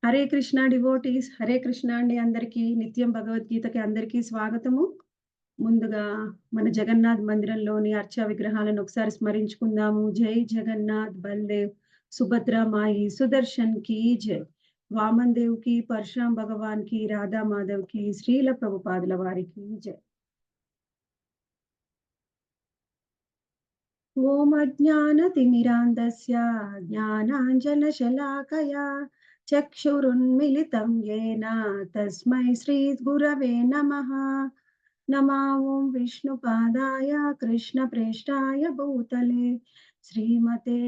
Hare Krishna devotees, Hare Krishna అండి అందరికీ. నిత్యం భగవద్గీతకి అందరికీ స్వాగతము. ముందుగా మన జగన్నాథ్ మందిరంలోని అర్చా విగ్రహాలను ఒకసారి స్మరించుకుందాము. జై జగన్నాథ్ బల్దేవ్, సుభద్ర మాయి, సుదర్శన్ కి జై. వామన్ దేవ్ కి, పరశురాం భగవాన్ కి, రాధా మాధవ్ కి, శ్రీల ప్రభుపాదుల వారికి జై. ఓం అజ్ఞానతిమిరాంధస్య జ్ఞానాంజనశలాకయా చక్షురున్మిలితం యేన తస్మై శ్రీగురవే నమః. నమో ఓం విష్ణుపాదాయ కృష్ణప్రేష్ఠాయ భూతలే శ్రీమతే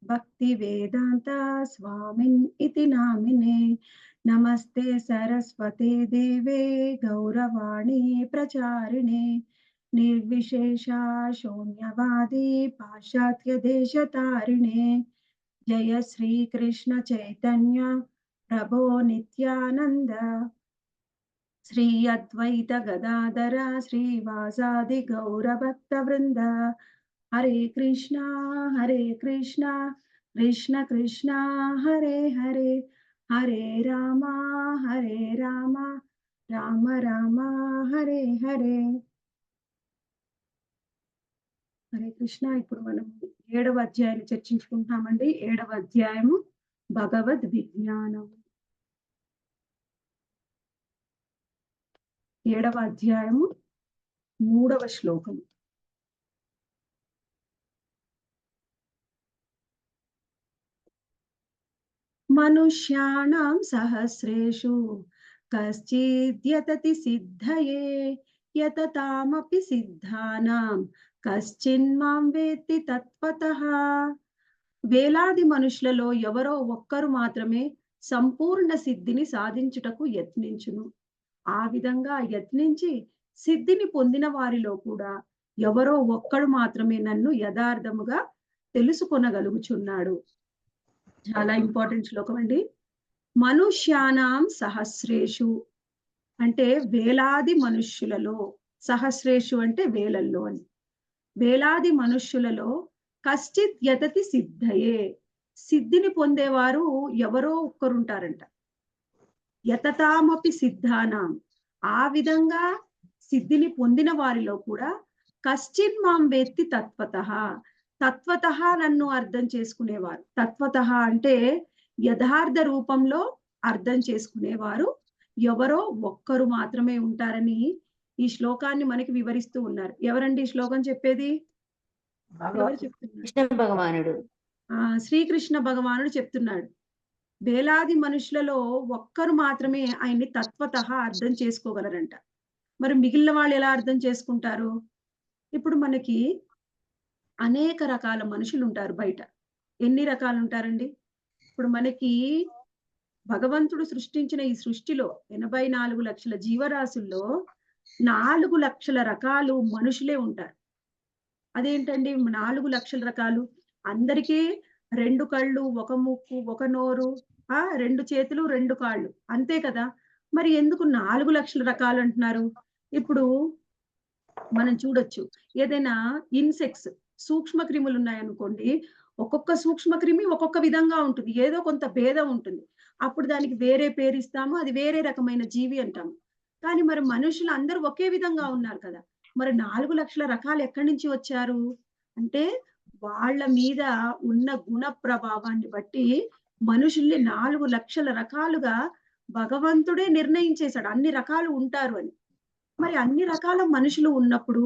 భక్తివేదాంత స్వామిన్ ఇతి నామినే. నమస్తే సరస్వతే దేవే గౌరవాణి ప్రచారిణే నిర్విశేషా శూన్యవాది పాశ్చాత్య దేశతారిణే. జయ శ్రీ కృష్ణ చైతన్య ప్రభో నిత్యానంద శ్రీ అద్వైత గదాధర శ్రీవాసాది గౌరభక్త వృంద. హరే కృష్ణ కృష్ణ కృష్ణ హరే హరే, హరే రామ రామ రామ హరే హరే. హరే కృష్ణ. ఇప్పుడు మనం 7వ అధ్యాయాన్ని చర్చించుకుంటామండి. 7వ అధ్యాయము భగవద్ విజ్ఞానం. 7వ అధ్యాయము 3వ శ్లోకము. మనుష్యాణం సహస్రేషు కశ్చిద్యతతి సిద్ధయే యతతామపి సిద్ధానాం కశ్చిన్మాం వేత్తి తత్వతః. వేలాది మనుషులలో ఎవరో ఒక్కరు మాత్రమే సంపూర్ణ సిద్ధిని సాధించుటకు యత్నించును. ఆ విధంగా యత్నించి సిద్ధిని పొందిన వారిలో కూడా ఎవరో ఒక్కడు మాత్రమే నన్ను యథార్థముగా తెలుసుకొనగలుగుచున్నాడు. చాలా ఇంపార్టెంట్ శ్లోకం అండి. మనుష్యానాం సహస్రేషు అంటే వేలాది మనుష్యులలో, సహస్రేషు అంటే వేలల్లో అని. వేలాది మనుష్యులలో కశ్చిత్ యతతి సిద్ధయే, సిద్ధిని పొందేవారు ఎవరో ఒక్కరుంటారంట. యతతామపి సిద్ధానాం, ఆ విధంగా సిద్ధిని పొందిన వారిలో కూడా కశ్చిన్ మాం వేత్తి తత్వతః, తత్వతః నన్ను అర్థం చేసుకునేవారు. తత్వతః అంటే యథార్థ రూపంలో అర్థం చేసుకునేవారు ఎవరో ఒక్కరు మాత్రమే ఉంటారని ఈ శ్లోకాన్ని మనకి వివరిస్తూ ఉన్నారు. ఎవరండి ఈ శ్లోకం చెప్పేది? ఎవరు చెప్తున్నారు? కృష్ణ భగవానుడు. శ్రీకృష్ణ భగవానుడు చెప్తున్నాడు. వేలాది మనుషులలో ఒక్కరు మాత్రమే ఆయన్ని తత్వతః అర్థం చేసుకోగలరంట. మరి మిగిలిన వాళ్ళు ఎలా అర్థం చేసుకుంటారు? ఇప్పుడు మనకి అనేక రకాల మనుషులు ఉంటారు బయట. ఎన్ని రకాలు ఉంటారండి? ఇప్పుడు మనకి భగవంతుడు సృష్టించిన ఈ సృష్టిలో 84 లక్షల జీవరాశుల్లో 4 లక్షల రకాలు మనుషులే ఉంటారు. అదేంటండి 4 లక్షల రకాలు? అందరికీ 2 కళ్ళు, 1 ముక్కు, 1 నోరు, 2 చేతులు, 2 కాళ్ళు, అంతే కదా. మరి ఎందుకు 4 లక్షల రకాలు అంటున్నారు? ఇప్పుడు మనం చూడొచ్చు, ఏదైనా ఇన్సెక్ట్స్, సూక్ష్మ క్రిములు ఉన్నాయనుకోండి, ఒక్కొక్క సూక్ష్మ క్రిమి ఒక్కొక్క విధంగా ఉంటుంది, ఏదో కొంత భేదం ఉంటుంది. అప్పుడు దానికి వేరే పేరిస్తాము, అది వేరే రకమైన జీవి అంటాము. కానీ మరి మనుషులు అందరూ ఒకే విధంగా ఉన్నారు కదా. మరి 4 లక్షల రకాలు ఎక్కడి నుంచి వచ్చారు అంటే, వాళ్ళ మీద ఉన్న గుణ ప్రభావాన్ని బట్టి మనుషుల్ని 4 లక్షల రకాలుగా భగవంతుడే నిర్ణయించేశాడు, అన్ని రకాలు ఉంటారు అని. మరి అన్ని రకాల మనుషులు ఉన్నప్పుడు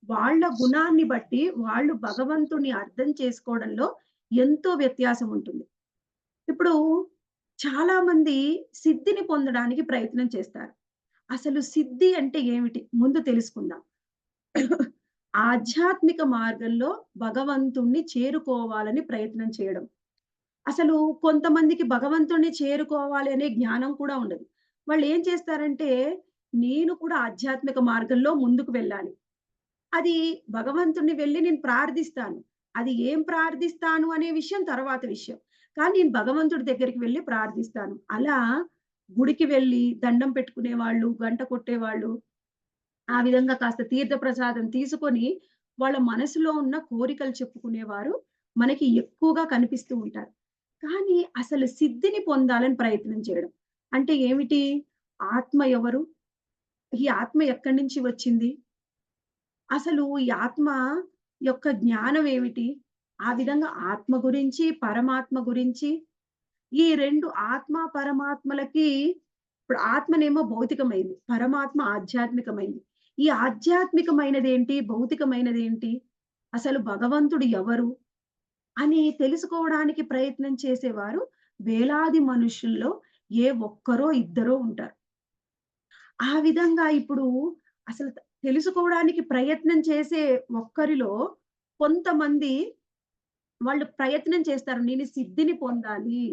వాళ్ళ గుణాన్ని బట్టి వాళ్ళు భగవంతుని అర్థం చేసుకోవడంలో ఎంతో వ్యత్యాసం ఉంటుంది. ఇప్పుడు చాలా మంది సిద్ధిని పొందడానికి ప్రయత్నం చేస్తారు. అసలు సిద్ధి అంటే ఏమిటి ముందు తెలుసుకుందాం. ఆధ్యాత్మిక మార్గంలో భగవంతుణ్ణి చేరుకోవాలని ప్రయత్నం చేయడం. అసలు కొంతమందికి భగవంతుణ్ణి చేరుకోవాలి అనే జ్ఞానం కూడా ఉండదు. వాళ్ళు ఏం చేస్తారంటే, నేను కూడా ఆధ్యాత్మిక మార్గంలో ముందుకు వెళ్ళాలి, అది భగవంతుణ్ణి వెళ్ళి నేను ప్రార్థిస్తాను, అది ఏం ప్రార్థిస్తాను అనే విషయం తర్వాత విషయం, కానీ నేను భగవంతుడి దగ్గరికి వెళ్ళి ప్రార్థిస్తాను. అలా గుడికి వెళ్ళి దండం పెట్టుకునేవాళ్ళు, గంట కొట్టేవాళ్ళు, ఆ విధంగా కాస్త తీర్థ ప్రసాదం తీసుకొని వాళ్ళ మనసులో ఉన్న కోరికలు చెప్పుకునేవారు మనకి ఎక్కువగా కనిపిస్తూ ఉంటారు. కానీ అసలు సిద్ధిని పొందాలని ప్రయత్నం చేయడం. అంటే ఏమిటి? ఆత్మ ఎవరు? ఈ ఆత్మ ఎక్కడి నుంచి వచ్చింది? అసలు ఈ ఆత్మ యొక్క జ్ఞానం ఏమిటి? ఆ విధంగా ఆత్మ గురించి, పరమాత్మ గురించి ఈ 2 ఆత్మ, పరమాత్మలకి ఇప్పుడు ఆత్మనేమో భౌతికమైంది. పరమాత్మ ఆధ్యాత్మికమైంది. ఈ ఆధ్యాత్మికమైనదేంటి? భౌతికమైనదేంటి? అసలు భగవంతుడు ఎవరు? అని తెలుసుకోవడానికి ప్రయత్నం చేసేవారు వేలాది మనుషుల్లో ఏ ఒక్కరో, ఇద్దరో ఉంటారు. ఆ విధంగా ఇప్పుడు అసలు తెలుసుకోవడానికి ప్రయత్నం చేసే ఒక్కరిలో కొంతమంది వాళ్ళు ప్రయత్నం చేస్తారు. నేను సిద్ధిని పొందాలి.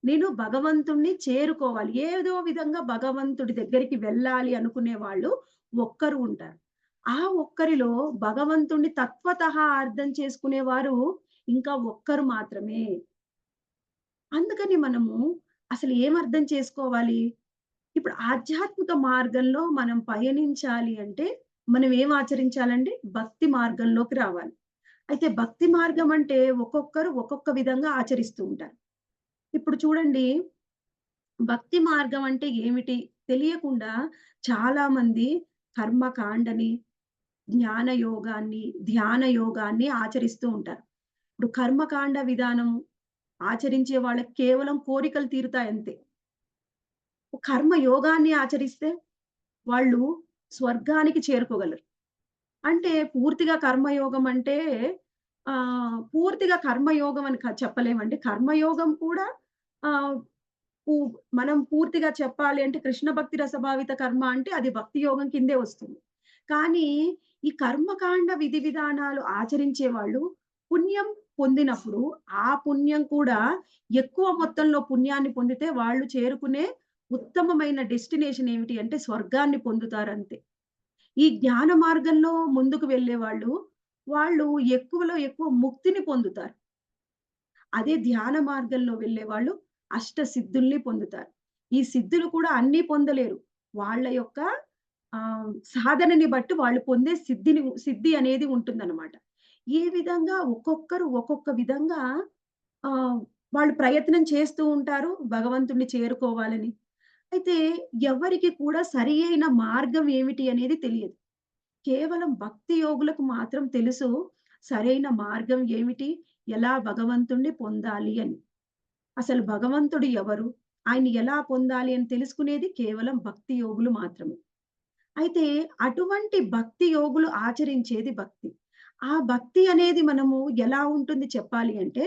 నేను భగవంతుడిని చేరుకోవాలి. ఏదో విధంగా భగవంతుడి దగ్గరికి వెళ్ళాలి అనుకునే వాళ్ళు ఒక్కరు ఉంటారు. ఆ ఒక్కరిలో భగవంతుడిని తత్వతః అర్థం చేసుకునేవారు ఇంకా ఒక్కరు మాత్రమే. అందుకని మనము అసలు ఏం అర్థం చేసుకోవాలి? ఇప్పుడు ఆధ్యాత్మిక మార్గంలో మనం పయనించాలి అంటే, మనం ఏం ఆచరించాలండి? భక్తి మార్గంలోకి రావాలి. అయితే భక్తి మార్గం అంటే ఒక్కొక్కరు ఒక్కొక్క విధంగా ఆచరిస్తూ ఉంటారు. ఇప్పుడు చూడండి, భక్తి మార్గం అంటే ఏమిటి? తెలియకుండా చాలామంది కర్మకాండని, జ్ఞాన యోగాన్ని, ధ్యాన యోగాన్ని ఆచరిస్తూ ఉంటారు. ఇప్పుడు కర్మకాండ విధానం ఆచరించే వాళ్ళకి కేవలం కోరికలు తీరుతాయంతే. కర్మ యోగాన్ని ఆచరిస్తే వాళ్ళు స్వర్గానికి చేరుకోగలరు. అంటే పూర్తిగా కర్మయోగం అంటే పూర్తిగా కర్మయోగం అని చెప్పలేమండి. కర్మయోగం కూడా ఆహ్, పు మనం పూర్తిగా చెప్పాలి అంటే కృష్ణ భక్తి రసభావిత కర్మ అంటే అది భక్తి యోగం కిందే వస్తుంది. కానీ ఈ కర్మకాండ విధి విధానాలు ఆచరించే వాళ్ళు పుణ్యం పొందినప్పుడు ఆ పుణ్యం కూడా ఎక్కువ మొత్తంలో పుణ్యాన్ని పొందితే వాళ్ళు చేరుకునే ఉత్తమమైన డెస్టినేషన్ ఏమిటి అంటే స్వర్గాన్ని పొందుతారంతే. ఈ జ్ఞాన మార్గంలో ముందుకు వెళ్ళేవాళ్ళు, వాళ్ళు ఎక్కువలో ఎక్కువ ముక్తిని పొందుతారు. అదే ధ్యాన మార్గంలో వెళ్ళేవాళ్ళు అష్ట సిద్ధుల్ని పొందుతారు. ఈ సిద్ధులు కూడా అన్నీ పొందలేరు. వాళ్ళ యొక్క సాధనని బట్టి వాళ్ళు పొందే సిద్ధి అనేది ఉంటుందన్నమాట. ఈ విధంగా ఒక్కొక్కరు ఒక్కొక్క విధంగా ఆహ్, వాళ్ళు ప్రయత్నం చేస్తూ ఉంటారు భగవంతుడిని చేరుకోవాలని. అయితే ఎవరికి కూడా సరి అయిన మార్గం ఏమిటి అనేది తెలియదు. కేవలం భక్తి యోగులకు మాత్రం తెలుసు సరైన మార్గం ఏమిటి? ఎలా భగవంతుడిని పొందాలి అని. అసలు భగవంతుడు ఎవరు? ఆయన్ని ఎలా పొందాలి అని తెలుసుకునేది కేవలం భక్తి యోగులు మాత్రమే. అయితే అటువంటి భక్తి యోగులు ఆచరించేది భక్తి. ఆ భక్తి అనేది మనము ఎలా ఉంటుంది చెప్పాలి అంటే,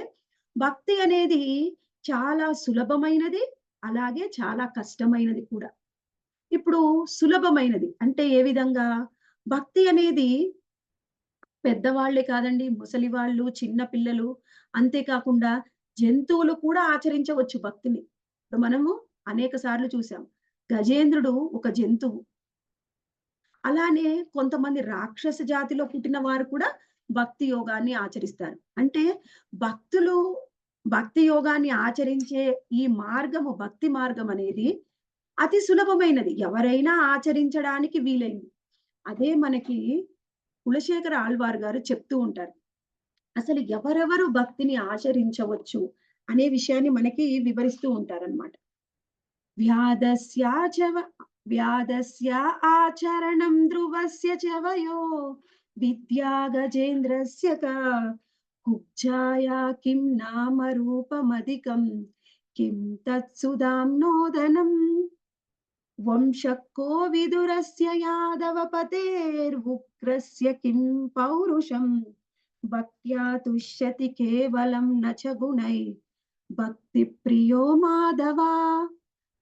భక్తి అనేది చాలా సులభమైనది, అలాగే చాలా కష్టమైనది కూడా. ఇప్పుడు సులభమైనది అంటే ఏ విధంగా? భక్తి అనేది పెద్దవాళ్ళే కాదండి, ముసలివాళ్ళు, చిన్న పిల్లలు, అంతే కాకుండా జంతువులు కూడా ఆచరించవచ్చు భక్తిని. ఇప్పుడు మనము అనేక సార్లు చూసాం. గజేంద్రుడు ఒక జంతువు. అలానే కొంతమంది రాక్షస జాతిలో పుట్టిన వారు కూడా భక్తి యోగాన్ని ఆచరిస్తారు. అంటే భక్తులు భక్తి యోగాన్ని ఆచరించే ఈ మార్గము, భక్తి మార్గం అనేది అతి సులభమైనది. ఎవరైనా ఆచరించడానికి వీలైంది. అదే మనకి కులశేఖర ఆళ్వార్ గారు చెప్తూ ఉంటారు. అసలు ఎవరెవరు భక్తిని ఆచరించవచ్చు అనే విషయాన్ని మనకి వివరిస్తూ ఉంటారనమాట. వ్యాధస్యాచవ వ్యాధస్య ఆచరణం ధ్రువస్య చ వయో విద్యా గజేంద్రస్య కా కుబ్జాయా కిం నామ రూపమధికం కిం తత్సుధాంనోదనం వంశక్కో విదురస్య యాదవపతేర్వుగ్రస్య కిం పౌరుషం భక్త్యా తుష్యతి కేవలం న చ గుణై భక్తి ప్రియో మాధవా.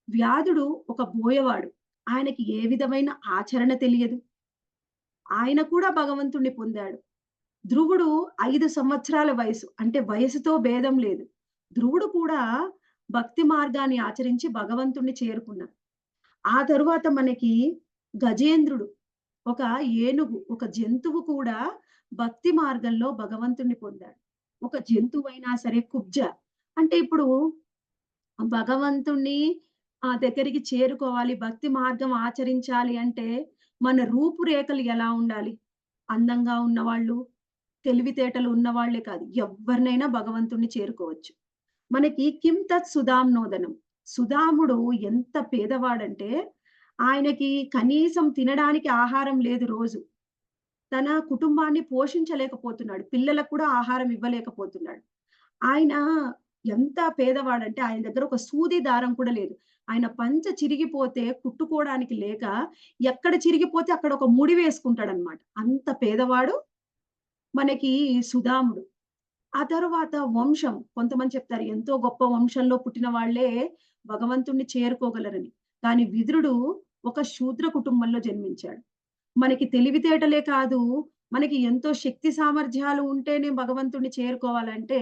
వ్యాధుడు ఒక బోయవాడు. ఆయనకి ఏ విధమైన ఆచరణ తెలియదు. ఆయన కూడా భగవంతుడిని పొందాడు. ధ్రువుడు 5 సంవత్సరాల వయసు. అంటే వయసుతో భేదం లేదు. ధ్రువుడు కూడా భక్తి మార్గాన్ని ఆచరించి భగవంతుడిని చేరుకున్నాడు. ఆ తరువాత మనకి గజేంద్రుడు ఒక ఏనుగు, ఒక జంతువు కూడా భక్తి మార్గంలో భగవంతుడిని పొందాడు. ఒక జంతువైనా సరే కుబ్జ అంటే ఇప్పుడు భగవంతుడిని దగ్గరికి చేరుకోవాలి, భక్తి మార్గం ఆచరించాలి అంటే మన రూపురేఖలు ఎలా ఉండాలి? అందంగా ఉన్నవాళ్ళు, తెలివితేటలు ఉన్నవాళ్ళే కాదు. ఎవ్వరినైనా భగవంతుడిని చేరుకోవచ్చు. మనకి కిం తత్ సుధాంనోదనం. సుధాముడు ఎంత పేదవాడంటే, ఆయనకి కనీసం తినడానికి ఆహారం లేదు రోజు. తన కుటుంబాన్ని పోషించలేకపోతున్నాడు. పిల్లలకు కూడా ఆహారం ఇవ్వలేకపోతున్నాడు. ఆయన ఎంత పేదవాడంటే, ఆయన దగ్గర ఒక సూది దారం కూడా లేదు. ఆయన పంచ చిరిగిపోతే కుట్టుకోవడానికి లేక, ఎక్కడ చిరిగిపోతే అక్కడ ఒక ముడి వేసుకుంటాడనమాట. అంత పేదవాడు మనకి సుధాముడు. ఆ తరువాత వంశం. కొంతమంది చెప్తారు ఎంతో గొప్ప వంశంలో పుట్టిన వాళ్ళే భగవంతుడిని చేరుకోగలరని. కానీ విదురుడు ఒక శూద్ర కుటుంబంలో జన్మించాడు. మనకి తెలివితేటలే కాదు, మనకి ఎంతో శక్తి సామర్థ్యాలు ఉంటేనే భగవంతుడిని చేరుకోవాలంటే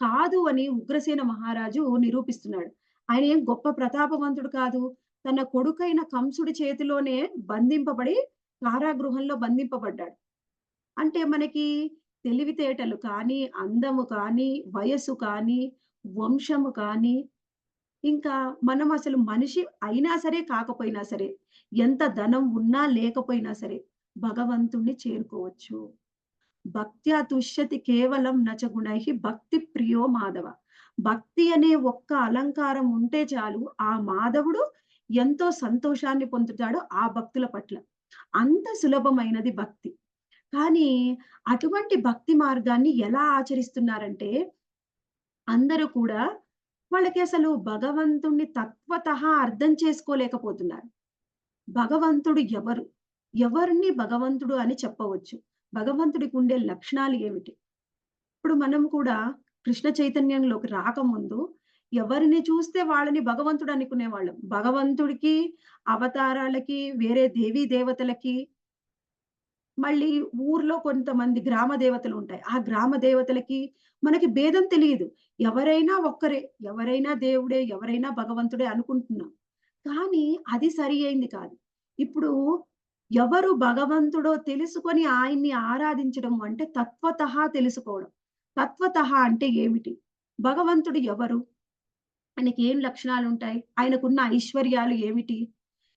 కాదు అని ఉగ్రసేన మహారాజు నిరూపిస్తున్నాడు. ఆయన ఏం గొప్ప ప్రతాపవంతుడు కాదు. తన కొడుకైన కంసుడి చేతిలోనే బంధింపబడి కారాగృహంలో బంధింపబడ్డాడు. అంటే మనకి తెలివితేటలు కానీ, అందము కానీ, వయస్సు కానీ, వంశము కానీ, ఇంకా మనం అసలు మనిషి అయినా సరే, కాకపోయినా సరే, ఎంత ధనం ఉన్నా లేకపోయినా సరే, భగవంతుణ్ణి చేరుకోవచ్చు. భక్త్యా తుష్యతి కేవలం నచ గుణైః భక్తి ప్రియో మాధవ. భక్తి అనే ఒక్క అలంకారం ఉంటే చాలు, ఆ మాధవుడు ఎంతో సంతోషాన్ని పొందుతాడు ఆ భక్తుల పట్ల. అంత సులభమైనది భక్తి. కానీ అటువంటి భక్తి మార్గాన్ని ఎలా ఆచరిస్తున్నారంటే, అందరూ కూడా వాళ్ళకి అసలు భగవంతుడిని తత్వతః అర్థం చేసుకోలేకపోతున్నారు. భగవంతుడు ఎవరు? ఎవరిని భగవంతుడు అని చెప్పవచ్చు? భగవంతుడికి ఉండే లక్షణాలు ఏమిటి? ఇప్పుడు మనం కూడా కృష్ణ చైతన్యంలోకి రాకముందు ఎవరిని చూస్తే వాళ్ళని భగవంతుడు అనుకునేవాళ్ళం. భగవంతుడికి, అవతారాలకి, వేరే దేవీ దేవతలకి, మళ్ళీ ఊర్లో కొంతమంది గ్రామ దేవతలుంటాయి. ఆ గ్రామ దేవతలకి మనకి భేదం తెలీదు. ఎవరైనా ఒక్కరే. ఎవరైనా దేవుడే, ఎవరైనా భగవంతుడే అనుకుంటున్నాం. కానీ అది సరి అయింది కాదు. ఇప్పుడు ఎవరు భగవంతుడో తెలుసుకొని ఆయన్ని ఆరాధించడం అంటే తత్వతః తెలుసుకోవడం. తత్వతః అంటే ఏమిటి? భగవంతుడు ఎవరు? ఆయనకేం లక్షణాలుంటాయి? ఆయనకున్న ఐశ్వర్యాలు ఏమిటి?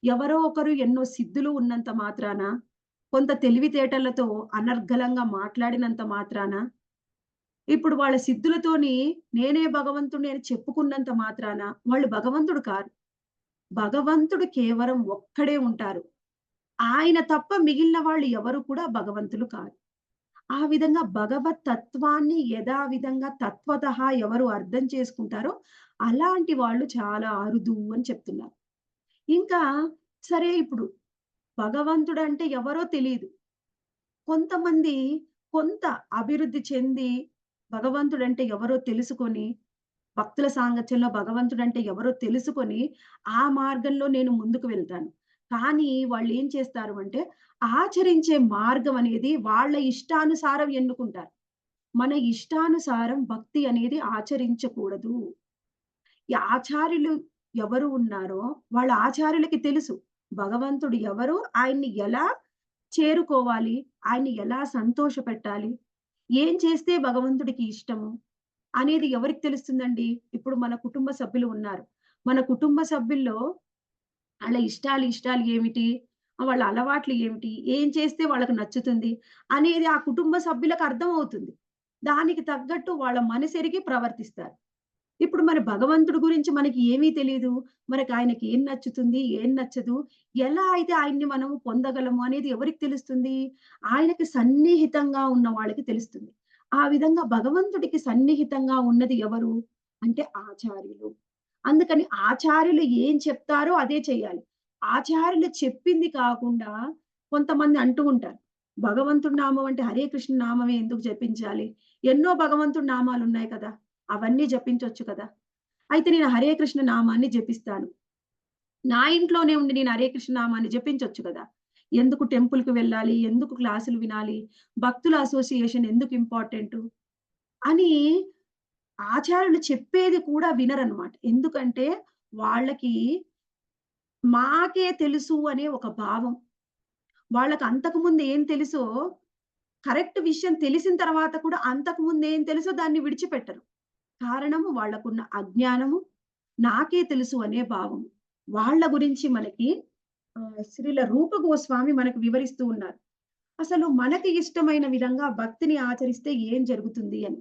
ఎవరో ఒకరు ఎన్నో సిద్ధులు ఉన్నంత మాత్రాన, కొంత తెలివితేటలతో అనర్గళంగా మాట్లాడినంత మాత్రాన, ఇప్పుడు వాళ్ళ సిద్ధులతోని నేనే భగవంతుడిని అని చెప్పుకున్నంత మాత్రాన వాళ్ళు భగవంతుడు కారు. భగవంతుడు కేవలం ఒక్కడే ఉంటారు. ఆయన తప్ప మిగిలిన వాళ్ళు ఎవరు కూడా భగవంతులు కారు. ఆ విధంగా భగవత్ తత్వాన్ని యథావిధంగా తత్వతః ఎవరు అర్థం చేసుకుంటారో అలాంటి వాళ్ళు చాలా అరుదు అని చెప్తున్నారు. ఇంకా సరే ఇప్పుడు భగవంతుడంటే ఎవరో తెలీదు. కొంతమంది కొంత అభివృద్ధి చెంది భగవంతుడంటే ఎవరో తెలుసుకొని, భక్తుల సాంగత్యంలో భగవంతుడంటే ఎవరో తెలుసుకొని, ఆ మార్గంలో నేను ముందుకు వెళ్తాను. కానీ వాళ్ళేం చేస్తారు అంటే, ఆచరించే మార్గం అనేది వాళ్ళ ఇష్టానుసారం ఎన్నుకుంటారు. మన ఇష్టానుసారం భక్తి అనేది ఆచరించకూడదు. ఈ ఆచార్యులు ఎవరు ఉన్నారో వాళ్ళ ఆచార్యులకి తెలుసు. భగవంతుడు ఎవరు? ఆయన్ని ఎలా చేరుకోవాలి? ఆయన్ని ఎలా సంతోషపెట్టాలి? ఏం చేస్తే భగవంతుడికి ఇష్టము? అనేది ఎవరికి తెలుస్తుందండి? ఇప్పుడు మన కుటుంబ సభ్యులు ఉన్నారు. మన కుటుంబ సభ్యుల్లో ఆళ్ళ ఇష్టాలు ఏమిటి? వాళ్ళ అలవాట్లు ఏమిటి? ఏం చేస్తే వాళ్ళకి నచ్చుతుంది? అనేది ఆ కుటుంబ సభ్యులకు అర్థమవుతుంది. దానికి తగ్గట్టు వాళ్ళ మనసెరిగి ప్రవర్తిస్తారు. ఇప్పుడు మరి భగవంతుడి గురించి మనకి ఏమీ తెలీదు. మనకి ఆయనకి ఏం నచ్చుతుంది? ఏం నచ్చదు? ఎలా అయితే ఆయన్ని మనం పొందగలము అనేది ఎవరికి తెలుస్తుంది? ఆయనకి సన్నిహితంగా ఉన్న వాళ్ళకి తెలుస్తుంది. ఆ విధంగా భగవంతుడికి సన్నిహితంగా ఉన్నది ఎవరు? అంటే ఆచార్యులు. అందుకని ఆచార్యులు ఏం చెప్తారో అదే చెయ్యాలి. ఆచార్యులు చెప్పింది కాకుండా కొంతమంది అంటూ ఉంటారు. భగవంతుడి నామం అంటే హరే కృష్ణ నామమే ఎందుకు జపించాలి? ఎన్నో భగవంతుడి నామాలున్నాయి కదా! అవన్నీ జపించొచ్చు కదా! అయితే నేను హరే కృష్ణ నామాన్ని జపిస్తాను. నా ఇంట్లోనే ఉండి నేను హరే కృష్ణ నామాన్ని జపించొచ్చు కదా! ఎందుకు టెంపుల్‌కి వెళ్ళాలి? ఎందుకు క్లాసులు వినాలి? భక్తుల అసోసియేషన్ ఎందుకు ఇంపార్టెంటు? అని ఆచార్యులు చెప్పేది కూడా వినరనమాట. ఎందుకంటే వాళ్ళకి మాకే తెలుసు అనే ఒక భావం. వాళ్ళకి అంతకుముందు ఏం తెలుసో కరెక్ట్ విషయం తెలిసిన తర్వాత కూడా అంతకుముందు ఏం తెలుసో దాన్ని విడిచిపెట్టరు. కారణము వాళ్ళకున్న అజ్ఞానము, నాకే తెలుసు అనే భావం. వాళ్ళ గురించి మనకి శ్రీల రూప గోస్వామి మనకు వివరిస్తూ ఉన్నారు. అసలు మనకి ఇష్టమైన విధంగా భక్తిని ఆచరిస్తే ఏం జరుగుతుంది అని.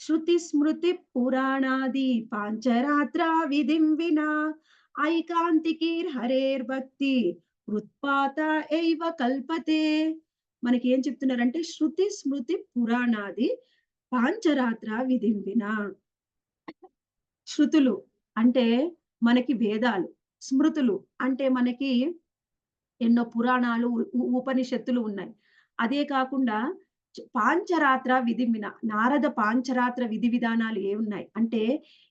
శృతి స్మృతి పురాణాది పాంచరాత్ర విధిం వినా ఐకాంతికీర్ హరేర్భక్తి ఉత్పాత ఎవ కల్పతే. మనకేం చెప్తున్నారంటే శృతి స్మృతి పురాణాది పాంచరాత్ర విధిం వినా. శృతులు అంటే మనకి వేదాలు, స్మృతులు అంటే మనకి ఎన్నో పురాణాలు, ఉపనిషత్తులు ఉన్నాయి. అదే కాకుండా పాంచరాత్ర విధిమిన నారద పాంచరాత్ర విధి విధానాలు ఏవున్నాయి అంటే,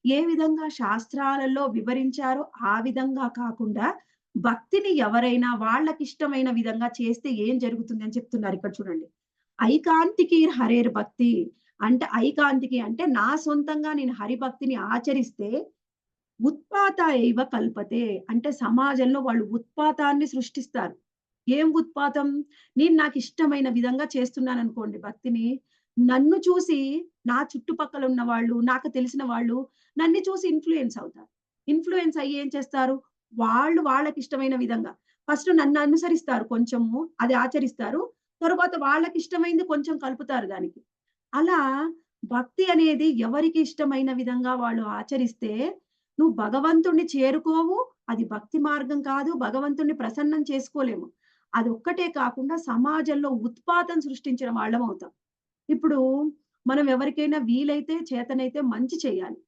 ఏ విధంగా శాస్త్రాలలో వివరించారో ఆ విధంగా కాకుండా, భక్తిని ఎవరైనా వాళ్ళకిష్టమైన విధంగా చేస్తే ఏం జరుగుతుందని చెప్తున్నారు ఇక్కడ చూడండి. ఐకాంతికి హరేర్ భక్తి అంటే ఐకాంతికి అంటే నా సొంతంగా నేను హరిభక్తిని ఆచరిస్తే ఉత్పాత ఏవ కల్పతే. అంటే సమాజంలో వాళ్ళు ఉత్పాతాన్ని సృష్టిస్తారు. ఏం ఉత్పాతం? నేను నాకిష్టమైన విధంగా చేస్తున్నాననుకోండి భక్తిని, నన్ను చూసి నా చుట్టుపక్కల ఉన్న వాళ్ళు, నాకు తెలిసిన వాళ్ళు నన్ను చూసి ఇన్‌ఫ్లూయెన్స్ అవుతారు. ఇన్‌ఫ్లూయెన్స్ అయ్యి ఏం చేస్తారు? వాళ్ళు వాళ్ళకిష్టమైన విధంగా ఫస్ట్ నన్ను అనుసరిస్తారు కొంచెము, అది ఆచరిస్తారు. తరువాత వాళ్ళకిష్టమైంది కొంచెం కలుపుతారు దానికి. అలా భక్తి అనేది ఎవరికి ఇష్టమైన విధంగా వాళ్ళు ఆచరిస్తే, నువ్వు భగవంతుడిని చేరుకోవు. అది భక్తి మార్గం కాదు. భగవంతుడిని ప్రసన్నం చేసుకోలేము. అదొక్కటే కాకుండా సమాజంలో ఉత్పాతం సృష్టించిన వాళ్ళమవుతాం. ఇప్పుడు మనం ఎవరికైనా వీలైతే, చేతనైతే మంచి చేయాలి.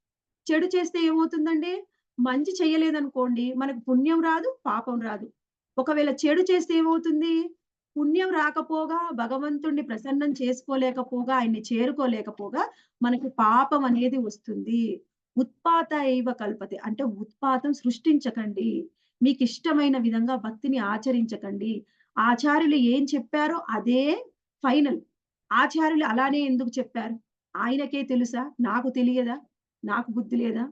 చెడు చేస్తే ఏమవుతుందండి? మంచి చేయలేదనుకోండి, మనకు పుణ్యం రాదు, పాపం రాదు. ఒకవేళ చెడు చేస్తే ఏమవుతుంది? పుణ్యం రాకపోగా, భగవంతుడిని ప్రసన్నం చేసుకోలేకపోగా, ఆయన్ని చేరుకోలేకపోగా, మనకి పాపం అనేది వస్తుంది. ఉత్పాత ఏవ కల్పతే. అంటే ఉత్పాతం సృష్టించకండి. మీకిష్టమైన విధంగా భక్తిని ఆచరించకండి. ఆచార్యులు ఏం చెప్పారో అదే ఫైనల్. ఆచార్యులు అలానే ఎందుకు చెప్పారు? ఆయనకే తెలుసా? నాకు తెలియదా? నాకు బుద్ధి లేదా?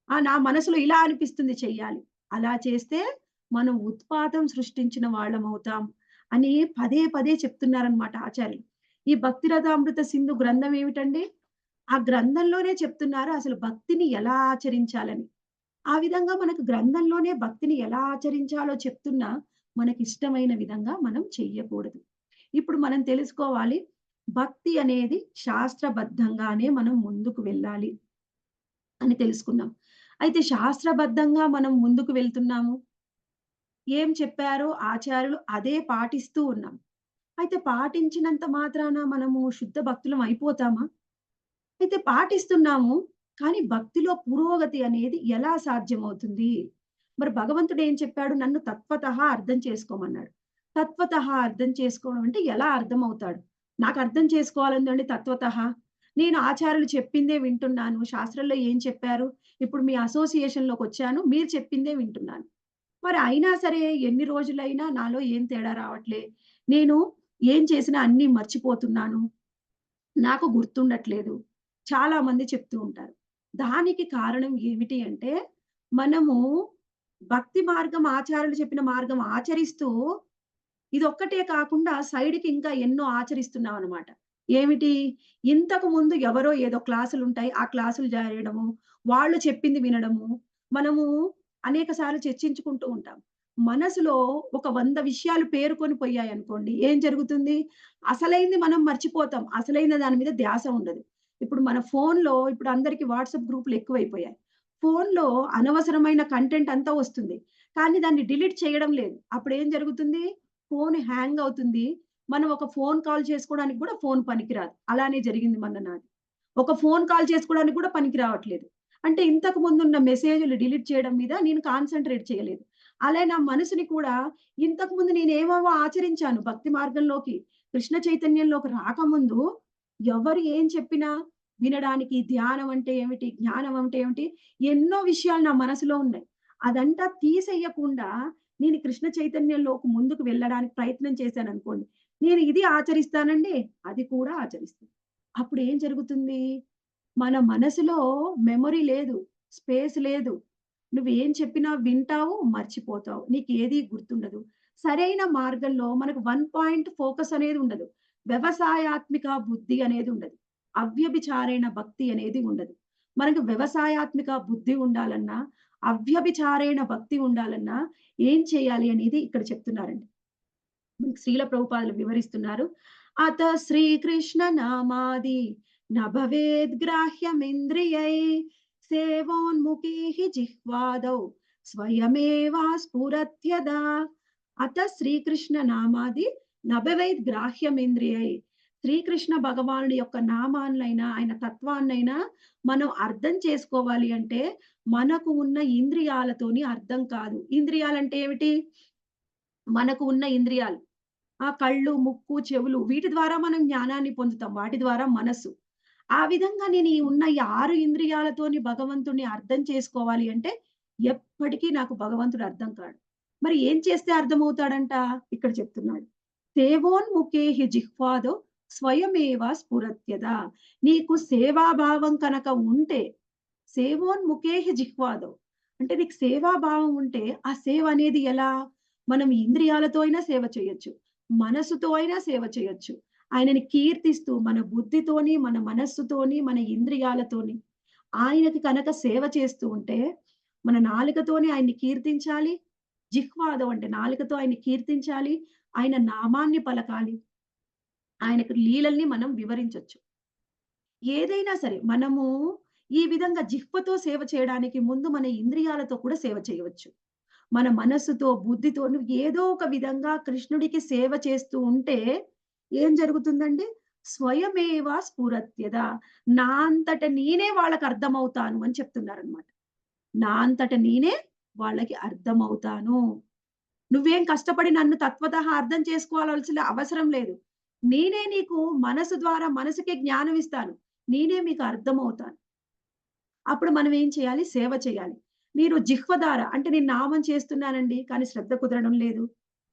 నా మనసులో ఇలా అనిపిస్తుంది చెయ్యాలి. అలా చేస్తే మనం ఉత్పాతం సృష్టించిన వాళ్ళమవుతాం అని పదే పదే చెప్తున్నారనమాట ఆచార్యులు. ఈ భక్తిరథామృత సింధు గ్రంథం ఏమిటండి? ఆ గ్రంథంలోనే చెప్తున్నారు అసలు భక్తిని ఎలా ఆచరించాలని. ఆ విధంగా మనకు గ్రంథంలోనే భక్తిని ఎలా ఆచరించాలో చెప్తున్నా, మనకిష్టమైన విధంగా మనం చెయ్యకూడదు. ఇప్పుడు మనం తెలుసుకోవాలి, భక్తి అనేది శాస్త్రబద్ధంగానే మనం ముందుకు వెళ్ళాలి అని తెలుసుకున్నాం. అయితే శాస్త్రబద్ధంగా మనం ముందుకు వెళ్తున్నాము. ఏం చెప్పారో ఆచార్యులు అదే పాటిస్తూ ఉన్నాం. అయితే పాటించినంత మాత్రాన మనము శుద్ధ భక్తులం అయిపోతామా? అయితే పాటిస్తున్నాము. కానీ భక్తిలో పురోగతి అనేది ఎలా సాధ్యమవుతుంది? మరి భగవంతుడు ఏం చెప్పాడు? నన్ను తత్వతః అర్థం చేసుకోమన్నాడు. తత్వతః అర్థం చేసుకోవడం అంటే ఎలా అర్థమవుతాడు? నాకు అర్థం చేసుకోవాలుందండి తత్వతః. నేను ఆచార్యులు చెప్పిందే వింటున్నాను. శాస్త్రంలో ఏం చెప్పారు? ఇప్పుడు మీ అసోసియేషన్‌లోకొచ్చాను. మీరు చెప్పిందే వింటున్నాను. మరి అయినా సరే ఎన్ని రోజులైనా నాలో ఏం తేడా రావట్లే. నేను ఏం చేసినా అన్నీ మర్చిపోతున్నాను. నాకు గుర్తుండట్లేదు. చాలా మంది చెప్తూ ఉంటారు. దానికి కారణం ఏమిటి అంటే, మనము భక్తి మార్గం ఆచార్యులు చెప్పిన మార్గం ఆచరిస్తూ, ఇదొక్కటే కాకుండా సైడ్‌కి ఇంకా ఎన్నో ఆచరిస్తున్నామనమాట. ఏమిటి? ఇంతకు ముందు ఎవరో ఏదో క్లాసులుంటాయి. ఆ క్లాసులు జేయడము, వాళ్ళు చెప్పింది వినడము, మనము అనేక సార్లు చర్చించుకుంటూ ఉంటాం. మనసులో ఒక 100 విషయాలు పేరుకొని పోయాయనుకోండి, ఏం జరుగుతుంది? అసలైంది మనం మర్చిపోతాం. అసలైన దాని మీద ధ్యాస ఉండదు. ఇప్పుడు మన ఫోన్‌లో ఇప్పుడు అందరికి వాట్సాప్ గ్రూప్‌లు ఎక్కువైపోయాయి. ఫోన్‌లో అనవసరమైన కంటెంట్ అంతా వస్తుంది. కానీ దాన్ని డిలీట్ చేయడం లేదు. అప్పుడేం జరుగుతుంది? ఫోన్ హ్యాంగ్ అవుతుంది. మనం ఒక ఫోన్ కాల్ చేసుకోవడానికి కూడా ఫోన్ పనికిరాదు. అలానే జరిగింది మొన్న నాది. ఒక ఫోన్ కాల్ చేసుకోవడానికి కూడా పనికి రావట్లేదు. అంటే ఇంతకు ముందున్న మెసేజ్‌లు డిలీట్ చేయడం మీద నేను కాన్సంట్రేట్ చేయలేదు. అలా నా మనసుని కూడా ఇంతకు ముందు నేనేవేవో ఆచరించాను భక్తి మార్గంలోకి. కృష్ణ చైతన్యంలోకి రాకముందు ఎవరు ఏం చెప్పినా వినడానికి ధ్యానం అంటే ఏమిటి? జ్ఞానం అంటే ఏమిటి? ఎన్నో విషయాలు నా మనసులో ఉన్నాయి. అదంతా తీసేయకుండా నేను కృష్ణ చైతన్యంలోకి ముందుకు వెళ్ళడానికి ప్రయత్నం చేశాననుకోండి. నేను ఇది ఆచరిస్తానండి, అది కూడా ఆచరిస్తాను. అప్పుడేం జరుగుతుంది? మన మనసులో మెమరీ లేదు. స్పేస్ లేదు. నువ్వేం చెప్పినా వింటావు, మర్చిపోతావు. నీకేది గుర్తుండదు. సరైన మార్గంలో మనకు వన్ పాయింట్ ఫోకస్ అనేది ఉండదు. వ్యవసాయాత్మిక బుద్ధి అనేది ఉండదు. అవ్యభిచారేణ భక్తి అనేది ఉండదు. మనకు వ్యవసాయాత్మిక బుద్ధి ఉండాలన్నా, అవ్యభిచారేణ భక్తి ఉండాలన్నా ఏం చేయాలి అనేది ఇక్కడ చెప్తున్నారండి. మనకి శ్రీల ప్రభుపాదులు వివరిస్తున్నారు. అత శ్రీకృష్ణ నామాది न भवेद्ग्राह्यमिन्द्रियै सेवोन्मुखे हि जिह्वादौ स्वयमेवा स्फुरत्यदा అత శ్రీకృష్ణ నామాది నభవేద్ గ్రాహ్యమింద్రియై. శ్రీకృష్ణ భగవానుడి యొక్క నామాన్నైనా ఆయన తత్వాన్నైనా మనం అర్థం చేసుకోవాలి అంటే మనకు ఉన్న ఇంద్రియాలతోని అర్థం కాదు. ఇంద్రియాలంటే ఏమిటి? మనకు ఉన్న ఇంద్రియాలు. ఆ కళ్ళు, ముక్కు, చెవులు వీటి ద్వారా మనం జ్ఞానాన్ని పొందుతాం. వాటి ద్వారా మనస్సు. ఆ విధంగా నేను ఈ ఉన్న ఈ 6 ఇంద్రియాలతోని భగవంతుడిని అర్థం చేసుకోవాలి అంటే ఎప్పటికీ నాకు భగవంతుడు అర్థం కాడు. మరి ఏం చేస్తే అర్థమవుతాడంట? ఇక్కడ చెప్తున్నాడు. సేవోన్ముఖేహి జిహ్వాదో స్వయమేవ స్ఫురత్యదా. నీకు సేవాభావం కనుక ఉంటే సేవోన్ముఖేహి జిహ్వాదో అంటే నీకు సేవాభావం ఉంటే ఆ సేవ అనేది ఎలా? మనం ఇంద్రియాలతో అయినా సేవ చేయొచ్చు. మనసుతో అయినా సేవ చేయొచ్చు. ఆయనని కీర్తిస్తూ మన బుద్ధితోని, మన మనస్సుతోని, మన ఇంద్రియాలతోని ఆయనకి కనుక సేవ చేస్తూ ఉంటే మన నాలుకతోని ఆయన్ని కీర్తించాలి. జిహ్వాదం అంటే నాలుకతో ఆయన్ని కీర్తించాలి. ఆయన నామాన్ని పలకాలి. ఆయనకు లీలల్ని మనం వివరించొచ్చు. ఏదైనా సరే మనము ఈ విధంగా జిహ్వతో సేవ చేయడానికి ముందు మన ఇంద్రియాలతో కూడా సేవ చేయవచ్చు. మన మనస్సుతో, బుద్ధితో నువ్వు ఏదో ఒక విధంగా కృష్ణుడికి సేవ చేస్తూ ఉంటే ఏం జరుగుతుందండి? స్వయమేవ స్ఫురత్యద. నా అంతట నేనే వాళ్ళకి అర్థమవుతాను అని చెప్తున్నారనమాట. నా అంతట నేనే వాళ్ళకి అర్థమవుతాను. నువ్వేం కష్టపడి నన్ను తత్వతః అర్థం చేసుకోవాల్సిన అవసరం లేదు. నేనే నీకు మనసు ద్వారా మనసుకి జ్ఞానం ఇస్తాను. నేనే మీకు అర్థమవుతాను. అప్పుడు మనం ఏం చేయాలి? సేవ చేయాలి. నేను జిహ్వ ద్వారా అంటే నేను నామం చేస్తున్నానండి. కానీ శ్రద్ధ కుదరడం లేదు.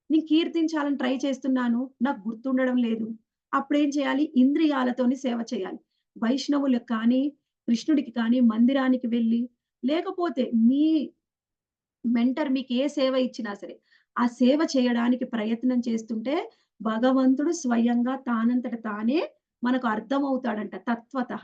నేను కీర్తించాలని ట్రై చేస్తున్నాను. నాకు గుర్తుండడం లేదు. అప్పుడేం చేయాలి? ఇంద్రియాలతోని సేవ చేయాలి. వైష్ణవులకు కానీ, కృష్ణుడికి కానీ మందిరానికి వెళ్లి, లేకపోతే మీ మెంటర్ మీకు ఏ సేవ ఇచ్చినా సరే, ఆ సేవ చేయడానికి ప్రయత్నం చేస్తుంటే భగవంతుడు స్వయంగా తానంతట తానే మనకు అర్థమవుతాడంట తత్వతః.